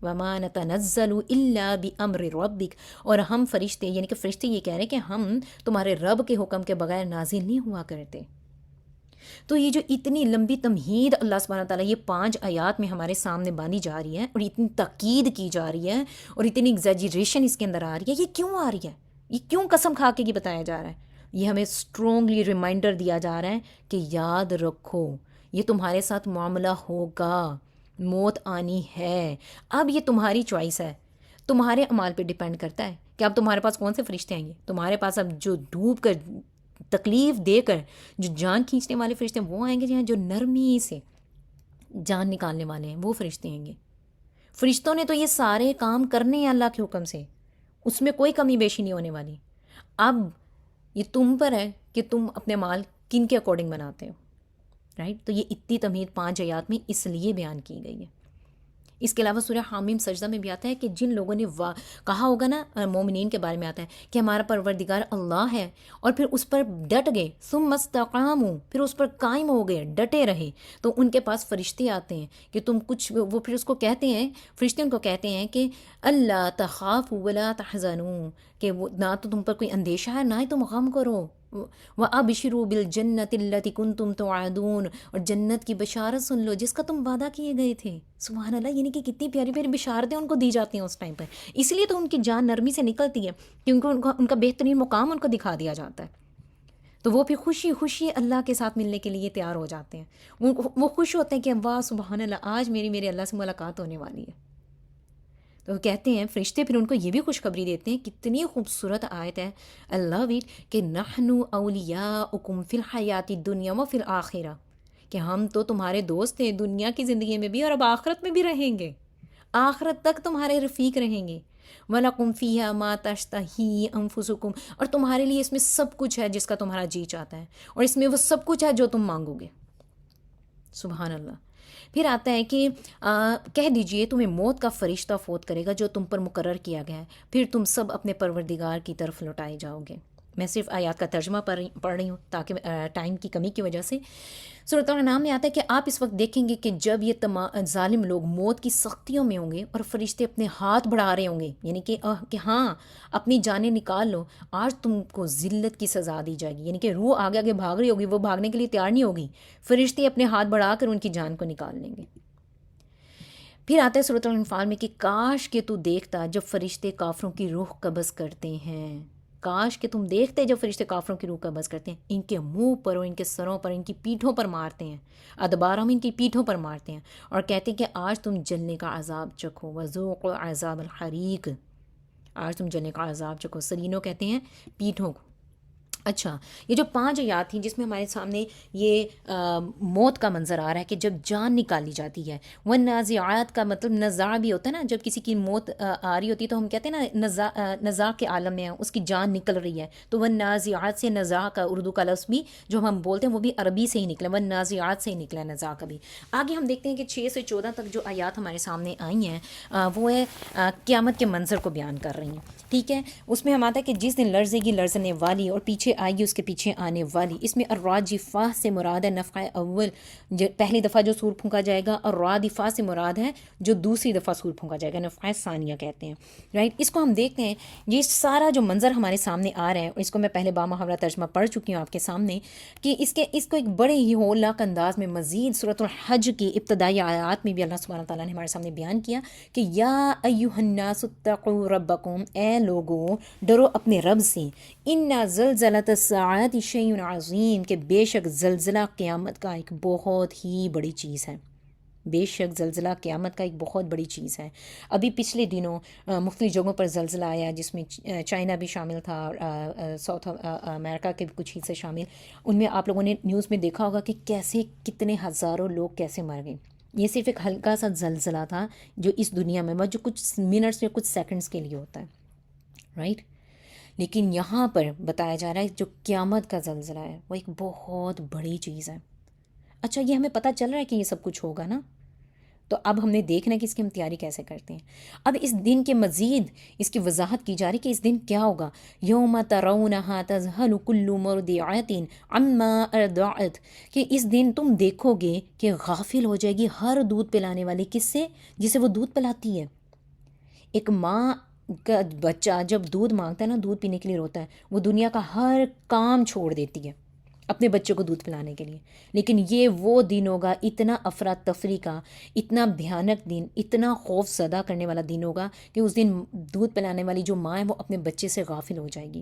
وَمَا نَتَنَزَّلُ إِلَّا بِأَمْرِ رَبِّكَ. اور ہم فرشتے، یعنی کہ فرشتے یہ کہہ رہے ہیں کہ ہم تمہارے رب کے حکم کے بغیر نازل نہیں ہوا کرتے. تو یہ جو اتنی لمبی تمہید اللہ سبحانہ تعالیٰ یہ 5 آیات میں ہمارے سامنے باندھی جا رہی ہے، اور اتنی تاکید کی جا رہی ہے، اور اتنی ایگزیجریشن اس کے اندر آ رہی ہے، یہ کیوں آ رہی ہے؟ یہ کیوں قسم کھا کے یہ بتایا جا رہا ہے؟ یہ ہمیں اسٹرونگلی ریمائنڈر دیا جا رہا ہے کہ یاد رکھو یہ تمہارے ساتھ معاملہ ہوگا، موت آنی ہے. اب یہ تمہاری چوائس ہے، تمہارے اعمال پہ ڈیپینڈ کرتا ہے کہ اب تمہارے پاس کون سے فرشتے آئیں گے. تمہارے پاس اب جو ڈوب کر تکلیف دے کر جو جان کھینچنے والے فرشتے ہیں وہ آئیں گے، جو نرمی سے جان نکالنے والے ہیں وہ فرشتے آئیں گے. فرشتوں نے تو یہ سارے کام کرنے ہیں اللہ کے حکم سے، اس میں کوئی کمی بیشی نہیں ہونے والی. اب یہ تم پر ہے کہ تم اپنے مال کن کے اکارڈنگ بناتے ہو. رائٹ. تو یہ اتنی تمہید 5 آیات میں اس لیے بیان کی گئی ہے. اس کے علاوہ سورہ حامیم سجدہ میں بھی آتا ہے کہ جن لوگوں نے کہا ہوگا نا، مومنین کے بارے میں آتا ہے کہ ہمارا پروردگار اللہ ہے، اور پھر اس پر ڈٹ گئے، ثم استقاموا، پھر اس پر قائم ہو گئے، ڈٹے رہے، تو ان کے پاس فرشتے آتے ہیں کہ تم کچھ، وہ پھر اس کو کہتے ہیں، فرشتے ان کو کہتے ہیں کہ اللہ تخافوا ولا تحزنوا، کہ وہ نہ تو تم پر کوئی اندیشہ ہے نہ ہی تم غم کرو. وَأَبْشِرُوا بِالْجَنَّةِ الَّتِي كُنْتُمْ تُوعَدُونَ، اور جنت کی بشارت سن لو جس کا تم وعدہ کیے گئے تھے. سبحان اللہ. یعنی کہ کتنی پیاری پیاری بشارتیں ان کو دی جاتی ہیں اس ٹائم پر. اس لیے تو ان کی جان نرمی سے نکلتی ہے کیونکہ ان کا بہترین مقام ان کو دکھا دیا جاتا ہے. تو وہ پھر خوشی خوشی اللہ کے ساتھ ملنے کے لیے تیار ہو جاتے ہیں. وہ خوش ہوتے ہیں کہ واہ سبحان اللہ، آج میرے اللہ سے ملاقات ہونے والی ہے. تو وہ کہتے ہیں فرشتے پھر ان کو یہ بھی خوشخبری دیتے ہیں، کتنی خوبصورت آیت ہے، I love it، کہ نحن اولیاؤکم فی الحیات الدنیا و فی الآخرہ. کہ ہم تو تمہارے دوست ہیں دنیا کی زندگی میں بھی اور اب آخرت میں بھی رہیں گے، آخرت تک تمہارے رفیق رہیں گے۔ وَلَكُمْ فِيهَا مَا تَشْتَهِي أَنفُسُكُمْ، اور تمہارے لیے اس میں سب کچھ ہے جس کا تمہارا جی چاہتا ہے، اور اس میں وہ سب کچھ ہے جو تم مانگو گے۔ سبحان اللہ۔ پھر آتا ہے کہ کہہ دیجئے تمہیں موت کا فرشتہ فوت کرے گا جو تم پر مقرر کیا گیا ہے، پھر تم سب اپنے پروردگار کی طرف لوٹائے جاؤ گے۔ میں صرف آیات کا ترجمہ پڑھ رہی ہوں تاکہ ٹائم کی کمی کی وجہ سے۔ سورۃ الانعام میں آتا ہے کہ آپ اس وقت دیکھیں گے کہ جب یہ ظالم لوگ موت کی سختیوں میں ہوں گے اور فرشتے اپنے ہاتھ بڑھا رہے ہوں گے، یعنی کہ ہاں اپنی جانیں نکال لو، آج تم کو ذلت کی سزا دی جائے گی، یعنی کہ روح آگے آگے بھاگ رہی ہوگی، وہ بھاگنے کے لیے تیار نہیں ہوگی، فرشتے اپنے ہاتھ بڑھا کر ان کی جان کو نکال لیں گے۔ پھر آتا ہے سورۃ الانفال میں کہ کاش کہ تو دیکھتا جب فرشتے کافروں کی روح قبض کرتے ہیں، کاش کہ تم دیکھتے جب فرشتے کافروں کی روح قبض کرتے ہیں، ان کے منہ پر اور ان کے سروں پر، ان کی پیٹھوں پر مارتے ہیں، ادباروں میں ان کی پیٹھوں پر مارتے ہیں، اور کہتے ہیں کہ آج تم جلنے کا عذاب چکھو، وذوقوا عذاب الحریق، آج تم جلنے کا عذاب چکھو۔ سرینوں کہتے ہیں پیٹھوں کو۔ اچھا، یہ جو 5 آیات تھیں جس میں ہمارے سامنے یہ موت کا منظر آ رہا ہے کہ جب جان نکالی جاتی ہے۔ والنازعات کا مطلب نزاع بھی ہوتا ہے نا، جب کسی کی موت آ رہی ہوتی ہے تو ہم کہتے ہیں نا نزاع کے عالم میں ہے، اس کی جان نکل رہی ہے، تو والنازعات سے نزاع کا اردو کا لفظ بھی جو ہم بولتے ہیں وہ بھی عربی سے ہی نکلا، والنازعات سے ہی نکلا ہے نزاع کا بھی۔ آگے ہم دیکھتے ہیں کہ 6 سے 14 تک جو آیات ہمارے سامنے آئی ہیں وہ ہے قیامت کے منظر کو بیان کر رہی ہیں، ٹھیک ہے۔ اس میں ہم آتا ہے کہ جس دن لرزے گی لرزنے والی اور پیچھے آئے گی اس کے پیچھے آنے والی۔ اس میں الراجفہ سے مراد ہے نفخہ اول، پہلی دفعہ جو سور پھونکا جائے گا، اور رادفہ سے مراد ہے جو دوسری دفعہ سور پھونکا جائے گا، نفخہ ثانیہ کہتے ہیں، رائٹ۔ اس کو ہم دیکھتے ہیں، یہ سارا جو منظر ہمارے سامنے آ رہا ہے، اور اس کو میں پہلے بامحاورہ ترجمہ پڑھ چکی ہوں آپ کے سامنے، کہ اس کو ایک بڑے ہی ہولناک انداز میں مزید سورۃ الحج کی ابتدائی آیات میں بھی اللہ سبحانہ تعالیٰ نے ہمارے سامنے بیان کیا کہ یا ایھا الناس اتقوا ربکم، اے لوگوں ڈرو اپنے رب سے، انا زلزلۃ الساعۃ شیء عظیم، کہ بے شک زلزلہ قیامت کا ایک بہت ہی بڑی چیز ہے، بے شک زلزلہ قیامت کا ایک بہت بڑی چیز ہے۔ ابھی پچھلے دنوں مختلف جگہوں پر زلزلہ آیا جس میں چائنا بھی شامل تھا، اور ساؤتھ امریکہ کے بھی کچھ حصے شامل، ان میں آپ لوگوں نے نیوز میں دیکھا ہوگا کہ کیسے کتنے ہزاروں لوگ کیسے مر گئے۔ یہ صرف ایک ہلکا سا زلزلہ تھا جو اس دنیا میں جو کچھ منٹس یا کچھ سیکنڈز کے لیے ہوتا ہے، رائٹ۔ لیکن یہاں پر بتایا جا رہا ہے جو قیامت کا زلزلہ ہے وہ ایک بہت بڑی چیز ہے۔ اچھا، یہ ہمیں پتہ چل رہا ہے کہ یہ سب کچھ ہوگا نا، تو اب ہم نے دیکھنا ہے کہ اس کی ہم تیاری کیسے کرتے ہیں۔ اب اس دن کے مزید اس کی وضاحت کی جا رہی کہ اس دن کیا ہوگا۔ یوم ترونہا تذہل کل مرضعۃ عما ارضعت، کہ اس دن تم دیکھو گے کہ غافل ہو جائے گی ہر دودھ پلانے والی، کس سے؟ جسے وہ دودھ پلاتی ہے۔ ایک ماں کا بچہ جب دودھ مانگتا ہے نا، دودھ پینے کے لیے روتا ہے، وہ دنیا کا ہر کام چھوڑ دیتی ہے اپنے بچے کو دودھ پلانے کے لیے، لیکن یہ وہ دن ہوگا اتنا افراتفری کا، اتنا بھیانک دن، اتنا خوف زدہ کرنے والا دن ہوگا کہ اس دن دودھ پلانے والی جو ماں ہے وہ اپنے بچے سے غافل ہو جائے گی۔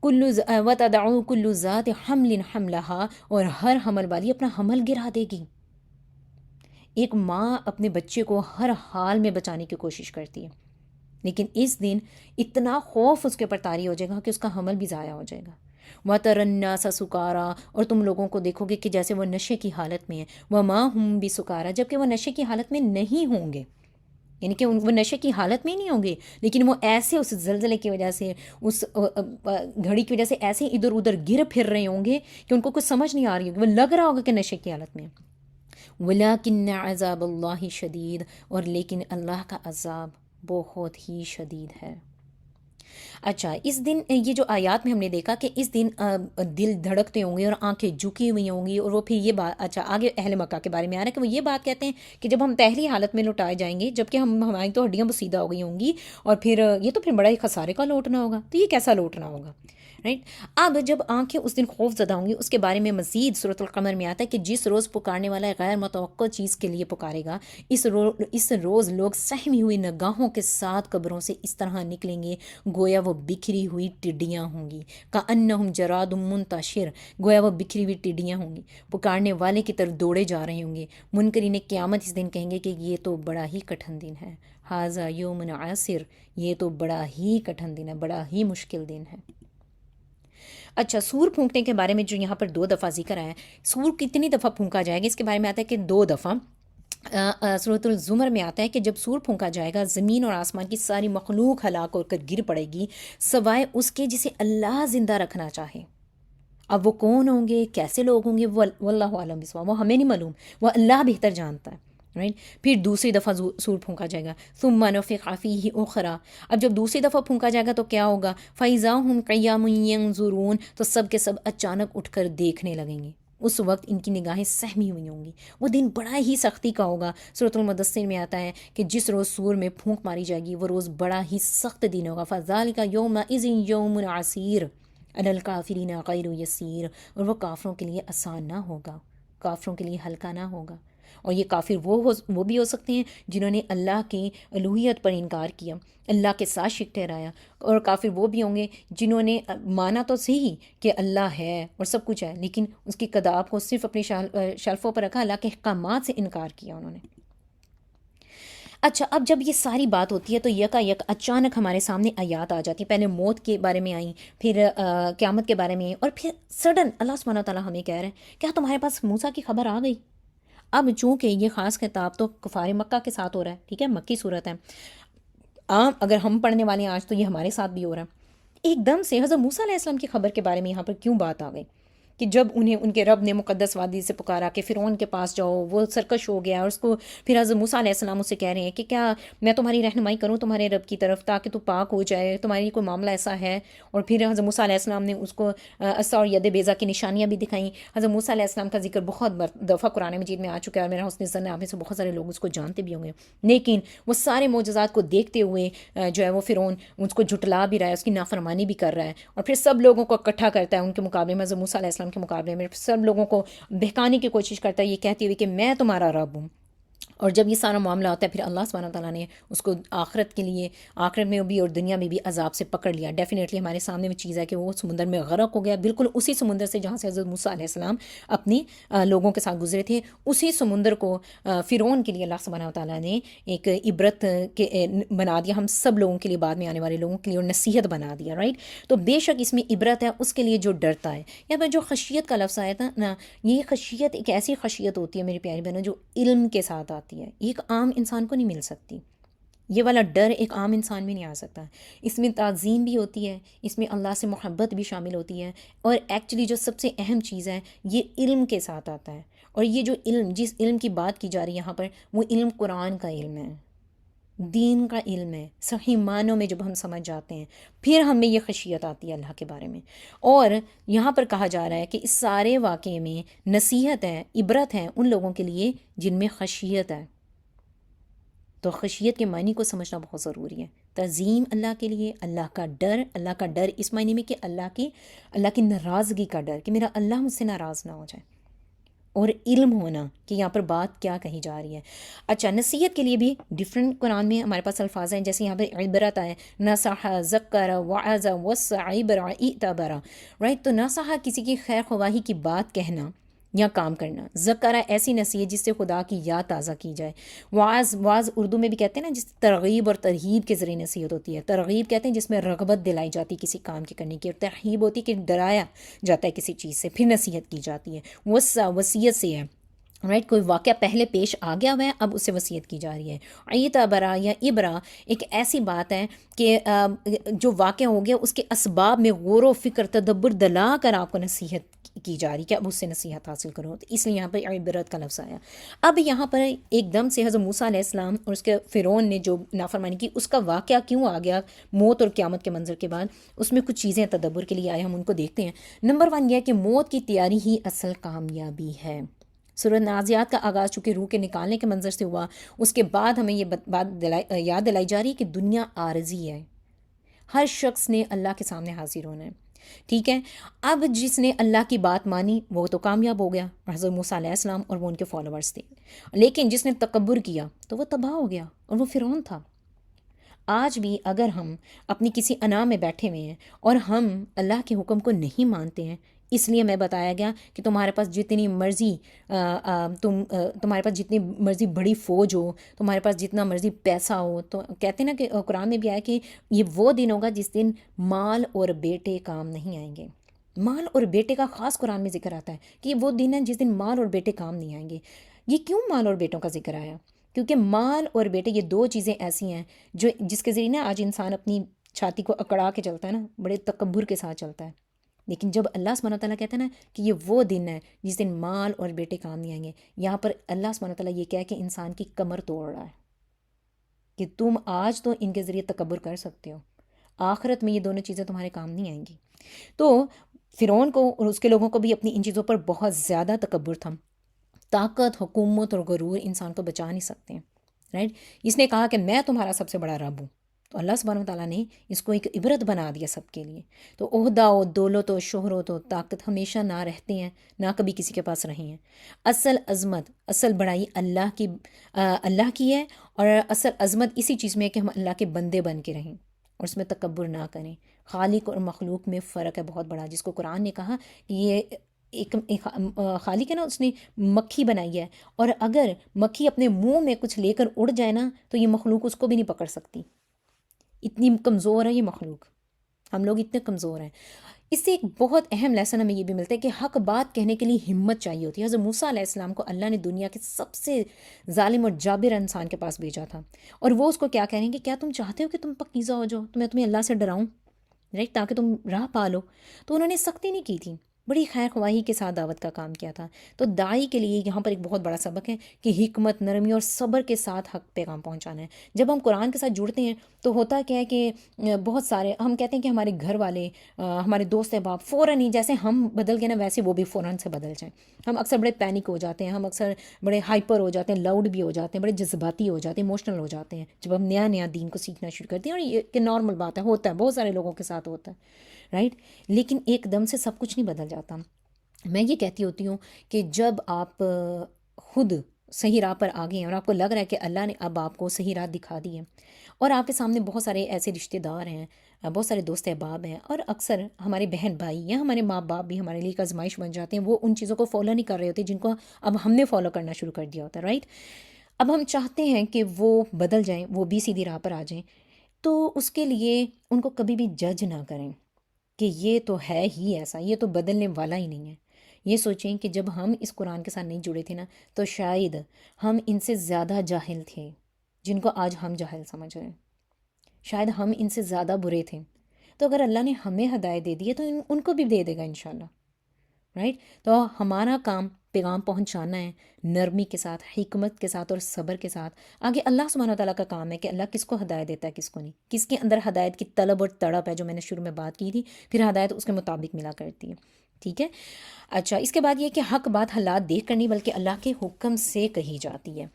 وَتَدْعُو كُلُّ ذَاتِ حَمْلٍ حَمْلَهَا، اور ہر حمل والی اپنا حمل گرا دے گی۔ ایک ماں اپنے بچے کو ہر حال میں بچانے کی کوشش کرتی ہے، لیکن اس دن اتنا خوف اس کے اوپر طاری ہو جائے گا کہ اس کا حمل بھی ضائع ہو جائے گا۔ وَتَرَى النَّاسَ سُكَارَىٰ، اور تم لوگوں کو دیکھو گے کہ جیسے وہ نشے کی حالت میں ہیں، وَمَا هُم بِسُكَارَىٰ، جبکہ وہ نشے کی حالت میں نہیں ہوں گے، یعنی کہ وہ نشے کی حالت میں نہیں ہوں گے، لیکن وہ ایسے اس زلزلے کی وجہ سے، اس گھڑی کی وجہ سے ایسے ادھر ادھر گر پھر رہے ہوں گے کہ ان کو کچھ سمجھ نہیں آ رہی ہوگی، وہ لگ رہا ہوگا کہ نشے کی حالت میں۔ وَلَٰكِنَّ عَذَابَ اللَّهِ شَدِيدٌ، اور لیکن اللہ کا عذاب بہت ہی شدید ہے۔ اچھا، اس دن یہ جو آیات میں ہم نے دیکھا کہ اس دن دل دھڑکتے ہوں گے اور آنکھیں جھکی ہوئی ہوں گی، اور وہ پھر یہ بات، اچھا آگے اہل مکہ کے بارے میں آ رہا ہے کہ وہ یہ بات کہتے ہیں کہ جب ہم پہلی حالت میں لوٹائے جائیں گے، جبکہ ہماری تو ہڈیاں بسیدہ ہو گئی ہوں گی، اور پھر یہ تو پھر بڑا ہی خسارے کا لوٹنا ہوگا، تو یہ کیسا لوٹنا ہوگا، رائٹ۔ اب جب آنکھیں اس دن خوف زدہ ہوں گی، اس کے بارے میں مزید سورۃ القمر میں آتا ہے کہ جس روز پکارنے والا غیر متوقع چیز کے لیے پکارے گا، اس روز لوگ سہمی ہوئی نگاہوں کے ساتھ قبروں سے اس طرح نکلیں گے گویا وہ بکھری ہوئی ٹڈیاں ہوں گی، کأنہم جراد منتشر، گویا وہ بکھری ہوئی ٹڈیاں ہوں گی، پکارنے والے کی طرف دوڑے جا رہے ہوں گے۔ منکرین قیامت اس دن کہیں گے کہ یہ تو بڑا ہی کٹھن دن ہے، ھذا یوم عاصر، یہ تو بڑا ہی کٹھن دن ہے، بڑا ہی مشکل دن ہے۔ اچھا، سور پھونکنے کے بارے میں جو یہاں پر 2 دفعہ ذکر آیا ہے، سور کتنی دفعہ پھونکا جائے گا اس کے بارے میں آتا ہے کہ 2 دفعہ۔ سورۃ الزمر میں آتا ہے کہ جب سور پھونکا جائے گا زمین اور آسمان کی ساری مخلوق ہلاک ہو کر گر پڑے گی سوائے اس کے جسے اللہ زندہ رکھنا چاہے۔ اب وہ کون ہوں گے، کیسے لوگ ہوں گے، وہ واللہ عالم بسوا، وہ ہمیں نہیں معلوم، وہ اللہ بہتر جانتا ہے، رائٹ۔ پھر دوسری دفعہ سور پھونکا جائے گا، ثم نفخ فیہ اخری، اب جب دوسری دفعہ پھونکا جائے گا تو کیا ہوگا، فاذا ھم قیام ینظرون، تو سب کے سب اچانک اٹھ کر دیکھنے لگیں گے۔ اس وقت ان کی نگاہیں سہمی ہوئی ہوں گی، وہ دن بڑا ہی سختی کا ہوگا۔ سورۃ المدثر میں آتا ہے کہ جس روز سور میں پھونک ماری جائے گی وہ روز بڑا ہی سخت دن ہوگا، فذلک یومئذ یوم عسیر علی الکافرین غیر یسیر، اور وہ کافروں کے لیے آسان نہ ہوگا، کافروں کے لیے ہلکا نہ ہوگا۔ اور یہ کافر وہ بھی ہو سکتے ہیں جنہوں نے اللہ کی الوہیت پر انکار کیا، اللہ کے ساتھ شرک ٹھہرایا، اور کافر وہ بھی ہوں گے جنہوں نے مانا تو صحیح کہ اللہ ہے اور سب کچھ ہے، لیکن اس کی کتاب کو صرف اپنی شلفوں پر رکھا، اللہ کے احکامات سے انکار کیا انہوں نے۔ اچھا، اب جب یہ ساری بات ہوتی ہے تو یکا یک اچانک ہمارے سامنے آیات آ جاتی ہیں، پہلے موت کے بارے میں آئیں، پھر قیامت کے بارے میں آئیں، اور پھر سڈن اللہ سبحانہ و تعالیٰ ہمیں کہہ رہے ہیں کیا تمہارے پاس موسیٰ کی خبر آ گئی؟ اب چونکہ یہ خاص خطاب تو کفار مکہ کے ساتھ ہو رہا ہے، ٹھیک ہے، مکی صورت ہے، عام اگر ہم پڑھنے والے ہیں آج تو یہ ہمارے ساتھ بھی ہو رہا ہے۔ ایک دم سے حضرت موسیٰ علیہ السلام کی خبر کے بارے میں یہاں پر کیوں بات آ گئی کہ جب انہیں ان کے رب نے مقدس وادی سے پکارا کہ فرعون کے پاس جاؤ، وہ سرکش ہو گیا، اور اس کو پھر حضرت موسیٰ علیہ السلام اس سے کہہ رہے ہیں کہ کیا میں تمہاری رہنمائی کروں تمہارے رب کی طرف تاکہ تو پاک ہو جائے، تمہاری کوئی معاملہ ایسا ہے؟ اور پھر حضرت موسیٰ علیہ السلام نے اس کو عصا اور ید بیضا کی نشانیاں بھی دکھائیں۔ حضرت موسیٰ علیہ السلام کا ذکر بہت دفعہ قرآن مجید میں آ چکا ہے، اور میرا حسن ظن ہے آپ میں سے بہت سارے لوگ اس کو جانتے بھی ہوں گے، لیکن وہ سارے معجزات کو دیکھتے ہوئے جو ہے وہ فرعون اس کو جھٹلا بھی رہا ہے، اس کی نافرمانی بھی کر رہا ہے، اور پھر سب لوگوں کو اکٹھا کرتا ہے ان کے مقابلے میں، حضرت موسیٰ علیہ السلام کے مقابلے میں سب لوگوں کو بہکانے کی کوشش کرتا ہے یہ کہتے ہوئے کہ میں تمہارا رب ہوں۔ اور جب یہ سارا معاملہ ہوتا ہے پھر اللہ سبحانہ تعالیٰ نے اس کو آخرت کے لیے، آخرت میں بھی اور دنیا میں بھی عذاب سے پکڑ لیا۔ ڈیفینیٹلی ہمارے سامنے وہ چیز ہے کہ وہ سمندر میں غرق ہو گیا، بالکل اسی سمندر سے جہاں سے حضرت موسیٰ علیہ السلام اپنی لوگوں کے ساتھ گزرے تھے، اسی سمندر کو فرعون کے لیے اللہ سبحانہ تعالیٰ نے ایک عبرت کے بنا دیا، ہم سب لوگوں کے لیے، بعد میں آنے والے لوگوں کے لیے، اور نصیحت بنا دیا، رائٹ۔ تو بے شک اس میں عبرت ہے اس کے لیے جو ڈرتا ہے۔ یا پھر جو خشیت کا لفظ آیا تھا نا، یہ خشیت ایک ایسی خشیت ہوتی ہے میری پیاری بہنوں جو علم کے ساتھ آتی ہے، ایک عام انسان کو نہیں مل سکتی۔ یہ والا ڈر ایک عام انسان میں نہیں آ سکتا، اس میں تعظیم بھی ہوتی ہے، اس میں اللہ سے محبت بھی شامل ہوتی ہے، اور ایکچولی جو سب سے اہم چیز ہے یہ علم کے ساتھ آتا ہے۔ اور یہ جو علم، جس علم کی بات کی جا رہی ہے یہاں پر، وہ علم قرآن کا علم ہے، دین کا علم ہے، صحیح معنوں میں جب ہم سمجھ جاتے ہیں پھر ہمیں یہ خشیت آتی ہے اللہ کے بارے میں۔ اور یہاں پر کہا جا رہا ہے کہ اس سارے واقعے میں نصیحت ہے، عبرت ہے ان لوگوں کے لیے جن میں خشیت ہے۔ تو خشیت کے معنی کو سمجھنا بہت ضروری ہے، تعظیم اللہ کے لیے، اللہ کا ڈر اس معنی میں کہ اللہ کی ناراضگی کا ڈر کہ میرا اللہ مجھ سے ناراض نہ ہو جائے، اور علم ہونا کہ یہاں پر بات کیا کہی جا رہی ہے۔ اچھا، نصیحت کے لیے بھی ڈفرینٹ قرآن میں ہمارے پاس الفاظ ہیں، جیسے یہاں پر عبرت ہے، نصح، ذکر، وعظ، وصع، عبر، اعتبر، رائٹ۔ تو نصح کسی کی خیر خواہی کی بات کہنا یا کام کرنا، ذکر ایسی نصیحت جس سے خدا کی یاد تازہ کی جائے، وعظ اردو میں بھی کہتے ہیں نا، جس ترغیب اور ترہیب کے ذریعے نصیحت ہوتی ہے۔ ترغیب کہتے ہیں جس میں رغبت دلائی جاتی کسی کام کے کرنے کی، اور ترہیب ہوتی کہ ڈرایا جاتا ہے کسی چیز سے، پھر نصیحت کی جاتی ہے۔ وصع وصیت سے ہے، رائٹ، کوئی واقعہ پہلے پیش آ گیا ہوا ہے، اب اسے وصیت کی جا رہی ہے۔ عیتبرا یا ابرا ایک ایسی بات ہے کہ جو واقعہ ہو گیا اس کے اسباب میں غور و فکر، تدبر دلا کر آپ کو نصیحت کی جا رہی کہ اب اس سے نصیحت حاصل کرو، تو اس لیے یہاں پر عبرت کا لفظ آیا۔ اب یہاں پر ایک دم سے حضرت موسیٰ علیہ السلام اور اس کے فرعون نے جو نافرمانی کی اس کا واقعہ کیوں آ گیا موت اور قیامت کے منظر کے بعد، اس میں کچھ چیزیں تدبر کے لیے آئے، ہم ان کو دیکھتے ہیں۔ نمبر 1 یہ ہے کہ موت کی تیاری ہی اصل کامیابی ہے۔ سورۃ نازعات کا آغاز چونکہ روح کے نکالنے کے منظر سے ہوا، اس کے بعد ہمیں یہ بات یاد دلائی جا رہی ہے کہ دنیا عارضی ہے، ہر شخص نے اللہ کے سامنے حاضر ہونا ہے، ٹھیک ہے۔ اب جس نے اللہ کی بات مانی وہ تو کامیاب ہو گیا، حضرت موسیٰ علیہ السلام اور وہ ان کے فالوورز تھے، لیکن جس نے تکبر کیا تو وہ تباہ ہو گیا، اور وہ فرعون تھا۔ آج بھی اگر ہم اپنی کسی انا میں بیٹھے ہوئے ہیں اور ہم اللہ کے حکم کو نہیں مانتے ہیں، اس لیے میں بتایا گیا کہ تمہارے پاس جتنی مرضی تمہارے پاس جتنی مرضی بڑی فوج ہو، تمہارے پاس جتنا مرضی پیسہ ہو، تو کہتے ہیں نا کہ قرآن میں بھی آیا کہ یہ وہ دن ہوگا جس دن مال اور بیٹے کام نہیں آئیں گے، مال اور بیٹے کا خاص قرآن میں ذکر آتا ہے کہ یہ وہ دن ہے جس دن مال اور بیٹے کام نہیں آئیں گے۔ یہ کیوں مال اور بیٹوں کا ذکر آیا؟ کیونکہ مال اور بیٹے یہ دو چیزیں ایسی ہیں جو جس کے ذریعے نا آج انسان اپنی چھاتی کو اکڑا کے چلتا ہے نا، بڑے تکبر کے ساتھ چلتا ہے۔ لیکن جب اللہ سبحانہ تعالیٰ کہتا ہے نا کہ یہ وہ دن ہے جس دن مال اور بیٹے کام نہیں آئیں گے، یہاں پر اللہ سبحانہ تعالیٰ یہ کہہ کے انسان کی کمر توڑ رہا ہے کہ تم آج تو ان کے ذریعے تکبر کر سکتے ہو، آخرت میں یہ دونوں چیزیں تمہارے کام نہیں آئیں گی۔ تو فرعون کو اور اس کے لوگوں کو بھی اپنی ان چیزوں پر بہت زیادہ تکبر تھا۔ طاقت، حکومت اور غرور انسان کو بچا نہیں سکتے ہیں، رائٹ؟ اس نے کہا کہ میں تمہارا سب سے بڑا رب ہوں، تو اللہ سبحانہ وتعالیٰ نے اس کو ایک عبرت بنا دیا سب کے لیے۔ تو عہدہ و دولت و شہرت و طاقت ہمیشہ نہ رہتے ہیں، نہ کبھی کسی کے پاس رہی ہیں۔ اصل عظمت، اصل بڑائی اللہ کی ہے، اور اصل عظمت اسی چیز میں ہے کہ ہم اللہ کے بندے بن کے رہیں اور اس میں تکبر نہ کریں۔ خالق اور مخلوق میں فرق ہے بہت بڑا، جس کو قرآن نے کہا کہ یہ ایک خالق ہے نا، اس نے مکھی بنائی ہے، اور اگر مکھی اپنے منہ میں کچھ لے کر اڑ جائے نا تو یہ مخلوق اس کو بھی نہیں پکڑ سکتی، اتنی کمزور ہے یہ مخلوق، ہم لوگ اتنے کمزور ہیں۔ اس سے ایک بہت اہم لیسن ہمیں یہ بھی ملتا ہے کہ حق بات کہنے کے لیے ہمت چاہیے ہوتی ہے۔ حضرت موسیٰ علیہ السلام کو اللہ نے دنیا کے سب سے ظالم اور جابر انسان کے پاس بھیجا تھا، اور وہ اس کو کیا کہہ رہے ہیں کہ کیا تم چاہتے ہو کہ تم پاکیزہ ہو جاؤ، تو میں تمہیں اللہ سے ڈراؤں، رائٹ، تاکہ تم راہ پالو؟ تو انہوں نے سختی نہیں کی تھی، بڑی خیر خواہی کے ساتھ دعوت کا کام کیا تھا۔ تو داعی کے لیے یہاں پر ایک بہت بڑا سبق ہے کہ حکمت، نرمی اور صبر کے ساتھ حق پیغام پہنچانا ہے۔ جب ہم قرآن کے ساتھ جڑتے ہیں تو ہوتا کیا ہے کہ بہت سارے ہم کہتے ہیں کہ ہمارے گھر والے، ہمارے دوست احباب فوراً ہی جیسے ہم بدل گئے نا ویسے وہ بھی فوراً سے بدل جائیں۔ ہم اکثر بڑے پینک ہو جاتے ہیں، ہم اکثر بڑے ہائپر ہو جاتے ہیں، لاؤڈ بھی ہو جاتے ہیں، بڑے جذباتی ہو جاتے ہیں، ایموشنل ہو جاتے ہیں جب ہم نیا نیا دین کو سیکھنا شروع کرتے ہیں، اور یہ کہ نارمل بات ہے، ہوتا ہے، بہت سارے لوگوں کے ساتھ ہوتا ہے، رائٹ؟ لیکن ایک دم سے سب کچھ نہیں بدل جاتا۔ میں یہ کہتی ہوتی ہوں کہ جب آپ خود صحیح راہ پر آ گئے ہیں اور آپ کو لگ رہا ہے کہ اللہ نے اب آپ کو صحیح راہ دکھا دی ہے، اور آپ کے سامنے بہت سارے ایسے رشتہ دار ہیں، بہت سارے دوست احباب ہیں، اور اکثر ہمارے بہن بھائی یا ہمارے ماں باپ بھی ہمارے لیے ایک آزمائش بن جاتے ہیں، وہ ان چیزوں کو فالو نہیں کر رہے ہوتے جن کو اب ہم نے فالو کرنا شروع کر دیا ہوتا ہے، رائٹ؟ اب ہم چاہتے ہیں کہ وہ بدل جائیں، وہ بھی سیدھی راہ پر آ جائیں، تو اس کے لیے ان کو کبھی بھی جج نہ کریں کہ یہ تو ہے ہی ایسا، یہ تو بدلنے والا ہی نہیں ہے۔ یہ سوچیں کہ جب ہم اس قرآن کے ساتھ نہیں جڑے تھے نا تو شاید ہم ان سے زیادہ جاہل تھے جن کو آج ہم جاہل سمجھ رہے ہیں، شاید ہم ان سے زیادہ برے تھے۔ تو اگر اللہ نے ہمیں ہدایت دے دی ہے تو ان کو بھی دے دے گا انشاءاللہ، رائٹ؟ تو ہمارا کام پیغام پہنچانا ہے، نرمی کے ساتھ، حکمت کے ساتھ اور صبر کے ساتھ۔ آگے اللہ سبحانہ تعالیٰ کا کام ہے کہ اللہ کس کو ہدایت دیتا ہے، کس کو نہیں، کس کے اندر ہدایت کی طلب اور تڑپ ہے، جو میں نے شروع میں بات کی تھی، پھر ہدایت اس کے مطابق ملا کرتی ہے، ٹھیک ہے؟ اچھا، اس کے بعد یہ کہ حق بات حالات دیکھ کر نہیں بلکہ اللہ کے حکم سے کہی جاتی ہے۔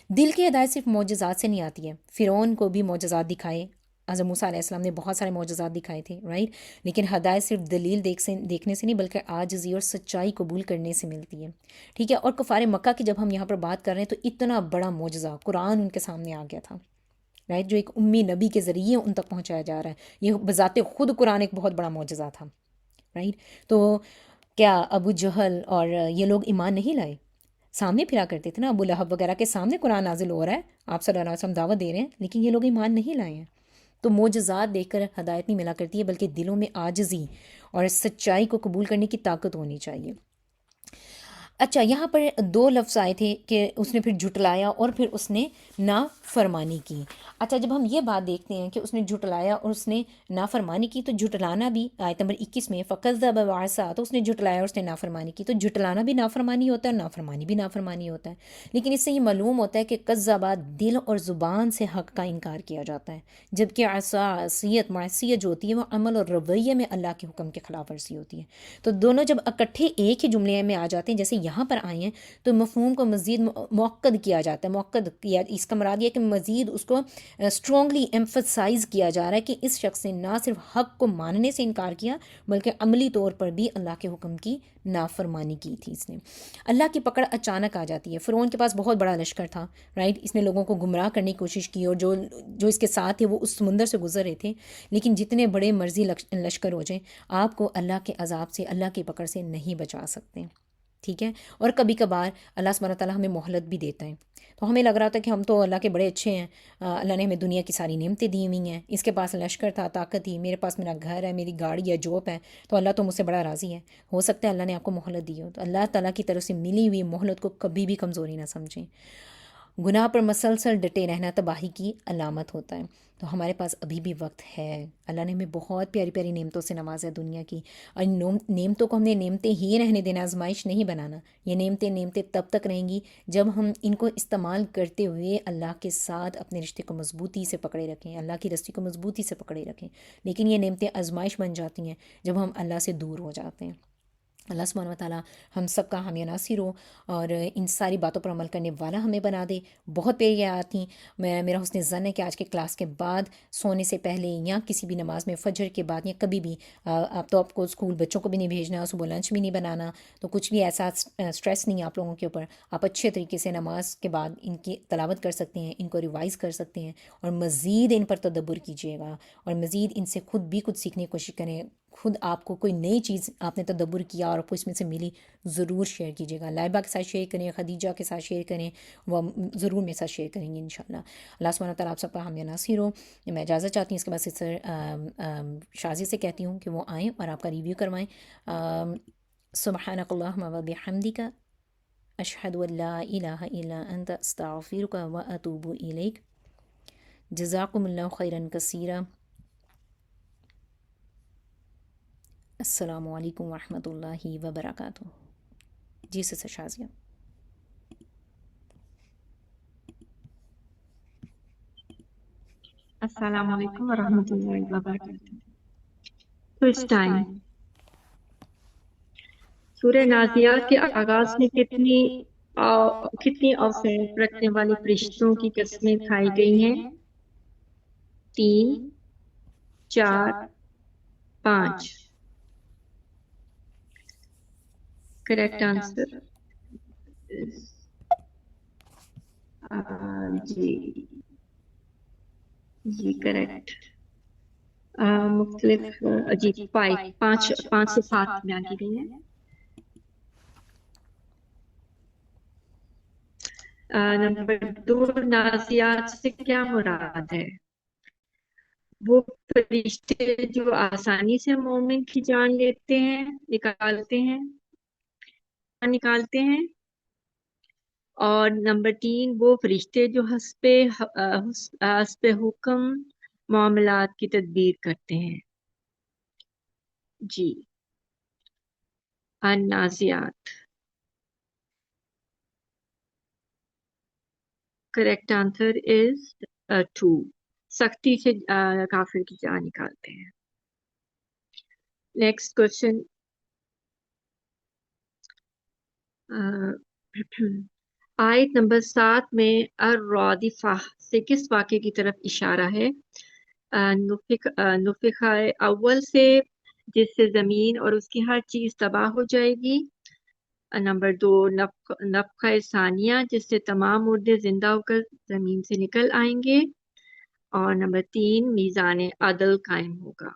دل کی ہدایت صرف معجزات سے نہیں آتی ہے۔ فرعون کو بھی معجزات دکھائے، حضرت موسیٰ علیہ السلام نے بہت سارے معجزات دکھائے تھے، رائٹ؟ لیکن ہدایت صرف دلیل دیکھنے سے نہیں بلکہ عاجزی اور سچائی قبول کرنے سے ملتی ہے، ٹھیک ہے؟ اور کفار مکہ کی جب ہم یہاں پر بات کر رہے ہیں تو اتنا بڑا معجزہ قرآن ان کے سامنے آ گیا تھا، رائٹ؟ جو ایک امی نبی کے ذریعے ان تک پہنچایا جا رہا ہے، یہ بذات خود قرآن ایک بہت بڑا معجزہ تھا، رائٹ؟ تو کیا ابو جہل اور یہ لوگ ایمان نہیں لائے؟ سامنے پھرا کرتے تھے نا، ابو لہب وغیرہ کے سامنے قرآن نازل ہو رہا ہے، آپ صلی اللہ علیہ وسلم دعوت دے رہے ہیں، لیکن یہ لوگ ایمان نہیں لائے ہیں۔ تو معجزات دیکھ کر ہدایت نہیں ملا کرتی ہے بلکہ دلوں میں عاجزی اور سچائی کو قبول کرنے کی طاقت ہونی چاہیے۔ اچھا، یہاں پر دو لفظ آئے تھے کہ اس نے پھر جھٹلایا اور پھر اس نے نافرمانی کی۔ اچھا، جب ہم یہ بات دیکھتے ہیں کہ اس نے جھٹلایا اور اس نے نافرمانی کی، تو جھٹلانا بھی آیت نمبر 21 میں فَكَذَّبَ وَعَصَىٰ، تو اس نے جھٹلایا اور اس نے نافرمانی کی۔ تو جھٹلانا بھی نافرمانی ہوتا ہے، نافرمانی بھی نافرمانی ہوتا ہے، لیکن اس سے یہ معلوم ہوتا ہے کہ کذّبہ دل اور زبان سے حق کا انکار کیا جاتا ہے، جبکہ عصیت معصیت جو ہوتی ہے وہ عمل اور رویے میں اللہ کے حکم کے خلاف ورزی ہوتی ہے۔ تو دونوں جب اکٹھے ایک ہی جملے میں آ جاتے ہیں جیسے یہاں پر آئے ہیں، تو مفہوم کو مزید موقد کیا جاتا ہے، موقد کیا، اس کا مراد یہ کہ مزید اس کو اسٹرانگلی ایمفسائز کیا جا رہا ہے کہ اس شخص نے نہ صرف حق کو ماننے سے انکار کیا بلکہ عملی طور پر بھی اللہ کے حکم کی نافرمانی کی تھی اس نے۔ اللہ کی پکڑ اچانک آ جاتی ہے۔ فرعون کے پاس بہت بڑا لشکر تھا، رائٹ؟ اس نے لوگوں کو گمراہ کرنے کی کوشش کی، اور جو اس کے ساتھ تھے وہ اس سمندر سے گزر رہے تھے، لیکن جتنے بڑے مرضی لشکر ہو جائیں، آپ کو اللہ کے عذاب سے، اللہ کی پکڑ سے نہیں بچا سکتے، ٹھیک ہے؟ اور کبھی کبھار اللہ سبحانہ تعالیٰ ہمیں مہلت بھی دیتا ہے۔ تو ہمیں لگ رہا تھا کہ ہم تو اللہ کے بڑے اچھے ہیں، اللہ نے ہمیں دنیا کی ساری نعمتیں دی ہوئی ہیں، اس کے پاس لشکر تھا، طاقت تھی، میرے پاس میرا گھر ہے، میری گاڑی ہے، جاب ہے، تو اللہ تو مجھ سے بڑا راضی ہے۔ ہو سکتا ہے اللہ نے آپ کو مہلت دی ہو، تو اللہ تعالیٰ کی طرف سے ملی ہوئی مہلت کو کبھی بھی کمزوری نہ سمجھیں۔ گناہ پر مسلسل ڈٹے رہنا تباہی کی علامت ہوتا ہے۔ تو ہمارے پاس ابھی بھی وقت ہے، اللہ نے ہمیں بہت پیاری پیاری نعمتوں سے نوازا ہے دنیا کی، اور ان نعمتوں کو ہم نے نعمتیں ہی رہنے دینا، آزمائش نہیں بنانا۔ یہ نعمتیں تب تک رہیں گی جب ہم ان کو استعمال کرتے ہوئے اللہ کے ساتھ اپنے رشتے کو مضبوطی سے پکڑے رکھیں، اللہ کی رسی کو مضبوطی سے پکڑے رکھیں۔ لیکن یہ نعمتیں آزمائش بن جاتی ہیں جب ہم اللہ سے دور ہو جاتے ہیں۔ اللہ سبحانہ و تعالیٰ ہم سب کا حامی ناصر ہو، اور ان ساری باتوں پر عمل کرنے والا ہمیں بنا دے۔ بہت پیاری آیات تھیں۔ میرا حسن ظن ہے کہ آج کے کلاس کے بعد سونے سے پہلے یا کسی بھی نماز میں، فجر کے بعد یا کبھی بھی، آپ کو اسکول بچوں کو بھی نہیں بھیجنا، صبح لنچ بھی نہیں بنانا، تو کچھ بھی ایسا اسٹریس نہیں ہے آپ لوگوں کے اوپر۔ آپ اچھے طریقے سے نماز کے بعد ان کی تلاوت کر سکتے ہیں، ان کو ریوائز کر سکتے ہیں، اور مزید ان پر تدبر کیجیے گا، اور مزید ان سے خود بھی کچھ سیکھنے کی کوشش کریں۔ خود آپ کو کوئی نئی چیز آپ نے تدبر کیا اور آپ کو اس میں سے ملی، ضرور شیئر کیجیے گا۔ لائبہ کے ساتھ شیئر کریں، خدیجہ کے ساتھ شیئر کریں، وہ ضرور میرے ساتھ شیئر کریں گے انشاءاللہ۔ اللہ سبحانہ تعالیٰ آپ سب کا حامیہ ناصر ہو۔ میں اجازت چاہتی ہوں، اس کے بعد سسٹر شازیہ سے کہتی ہوں کہ وہ آئیں اور آپ کا ریویو کروائیں۔ سبحانک اللہم و بحمدک، اشہد ان لا الہ الا انت، استغفرک و اتوب الیک۔ جزاکم اللہ خیرا کثیرا۔ السلام علیکم ورحمۃ اللہ وبرکاتہ۔ جی سسٹر شازیہ۔ السلام علیکم ورحمۃ اللہ وبرکاتہ۔ تو اس ٹائم سورہ نازیات کے آغاز میں کتنی اوصاف رکھنے والے فرشتوں کی قسمیں کھائی گئی ہیں؟ 3، 4، 5۔ کریکٹ آنسر جی کریکٹ۔ مختلف جی 5 صفات بیان کی گئی ہیں۔ نمبر 2، نازیات سے کیا مراد ہے؟ وہ فرشتے جو آسانی سے مومن کی جان لیتے ہیں، نکالتے ہیں۔ اور نمبر 3، وہ فرشتے جو حسب حکم معاملات کی تدبیر کرتے ہیں۔ جی النازیات۔ کریکٹ آنسر از 2، سختی سے کافر کی جان نکالتے ہیں۔ نیکسٹ کوشچن، آیت نمبر 7 میں الرادفہ سے کس واقعے کی طرف اشارہ ہے؟ نفخہ اول سے، جس سے زمین اور اس کی ہر چیز تباہ ہو جائے گی۔ نمبر 2، نفخہ ثانیہ، جس سے تمام مردے زندہ ہو کر زمین سے نکل آئیں گے۔ اور نمبر 3، میزان عدل قائم ہوگا۔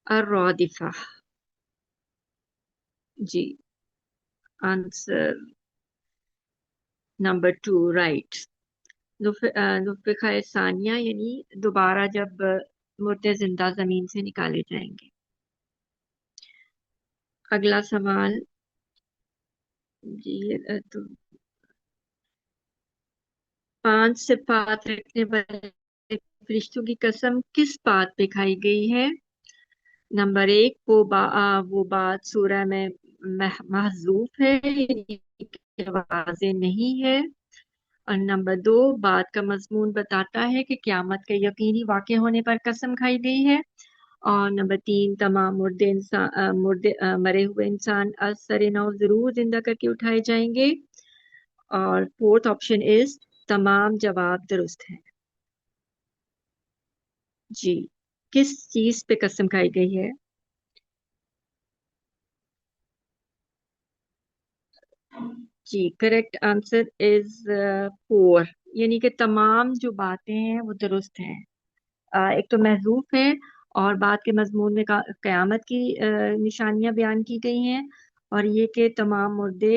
الرادفہ، جی آنسر نمبر 2 رائٹ۔ نفخہ ثانیہ یعنی دوبارہ جب مردے زندہ زمین سے نکالے جائیں گے۔ اگلا سوال، جی 5 صفات رکھنے والے فرشتوں کی قسم کس بات پہ کھائی گئی ہے؟ نمبر 1، وہ بات سورہ میں محذوف ہے، یعنی کہ واضح نہیں ہے۔ اور نمبر 2، بات کا مضمون بتاتا ہے کہ قیامت کے یقینی واقع ہونے پر قسم کھائی گئی ہے۔ اور نمبر 3، تمام مرے ہوئے انسان از سر نو ضرور زندہ کر کے اٹھائے جائیں گے۔ اور 4th آپشن از تمام جواب درست ہے۔ جی کس چیز پہ قسم کھائی گئی ہے؟ جی کریکٹ آنسر از 4، یعنی کہ تمام جو باتیں ہیں وہ درست ہیں۔ ایک تو محذوف ہے، اور بات کے مضمون میں قیامت کی نشانیاں بیان کی گئی ہیں، اور یہ کہ تمام مردے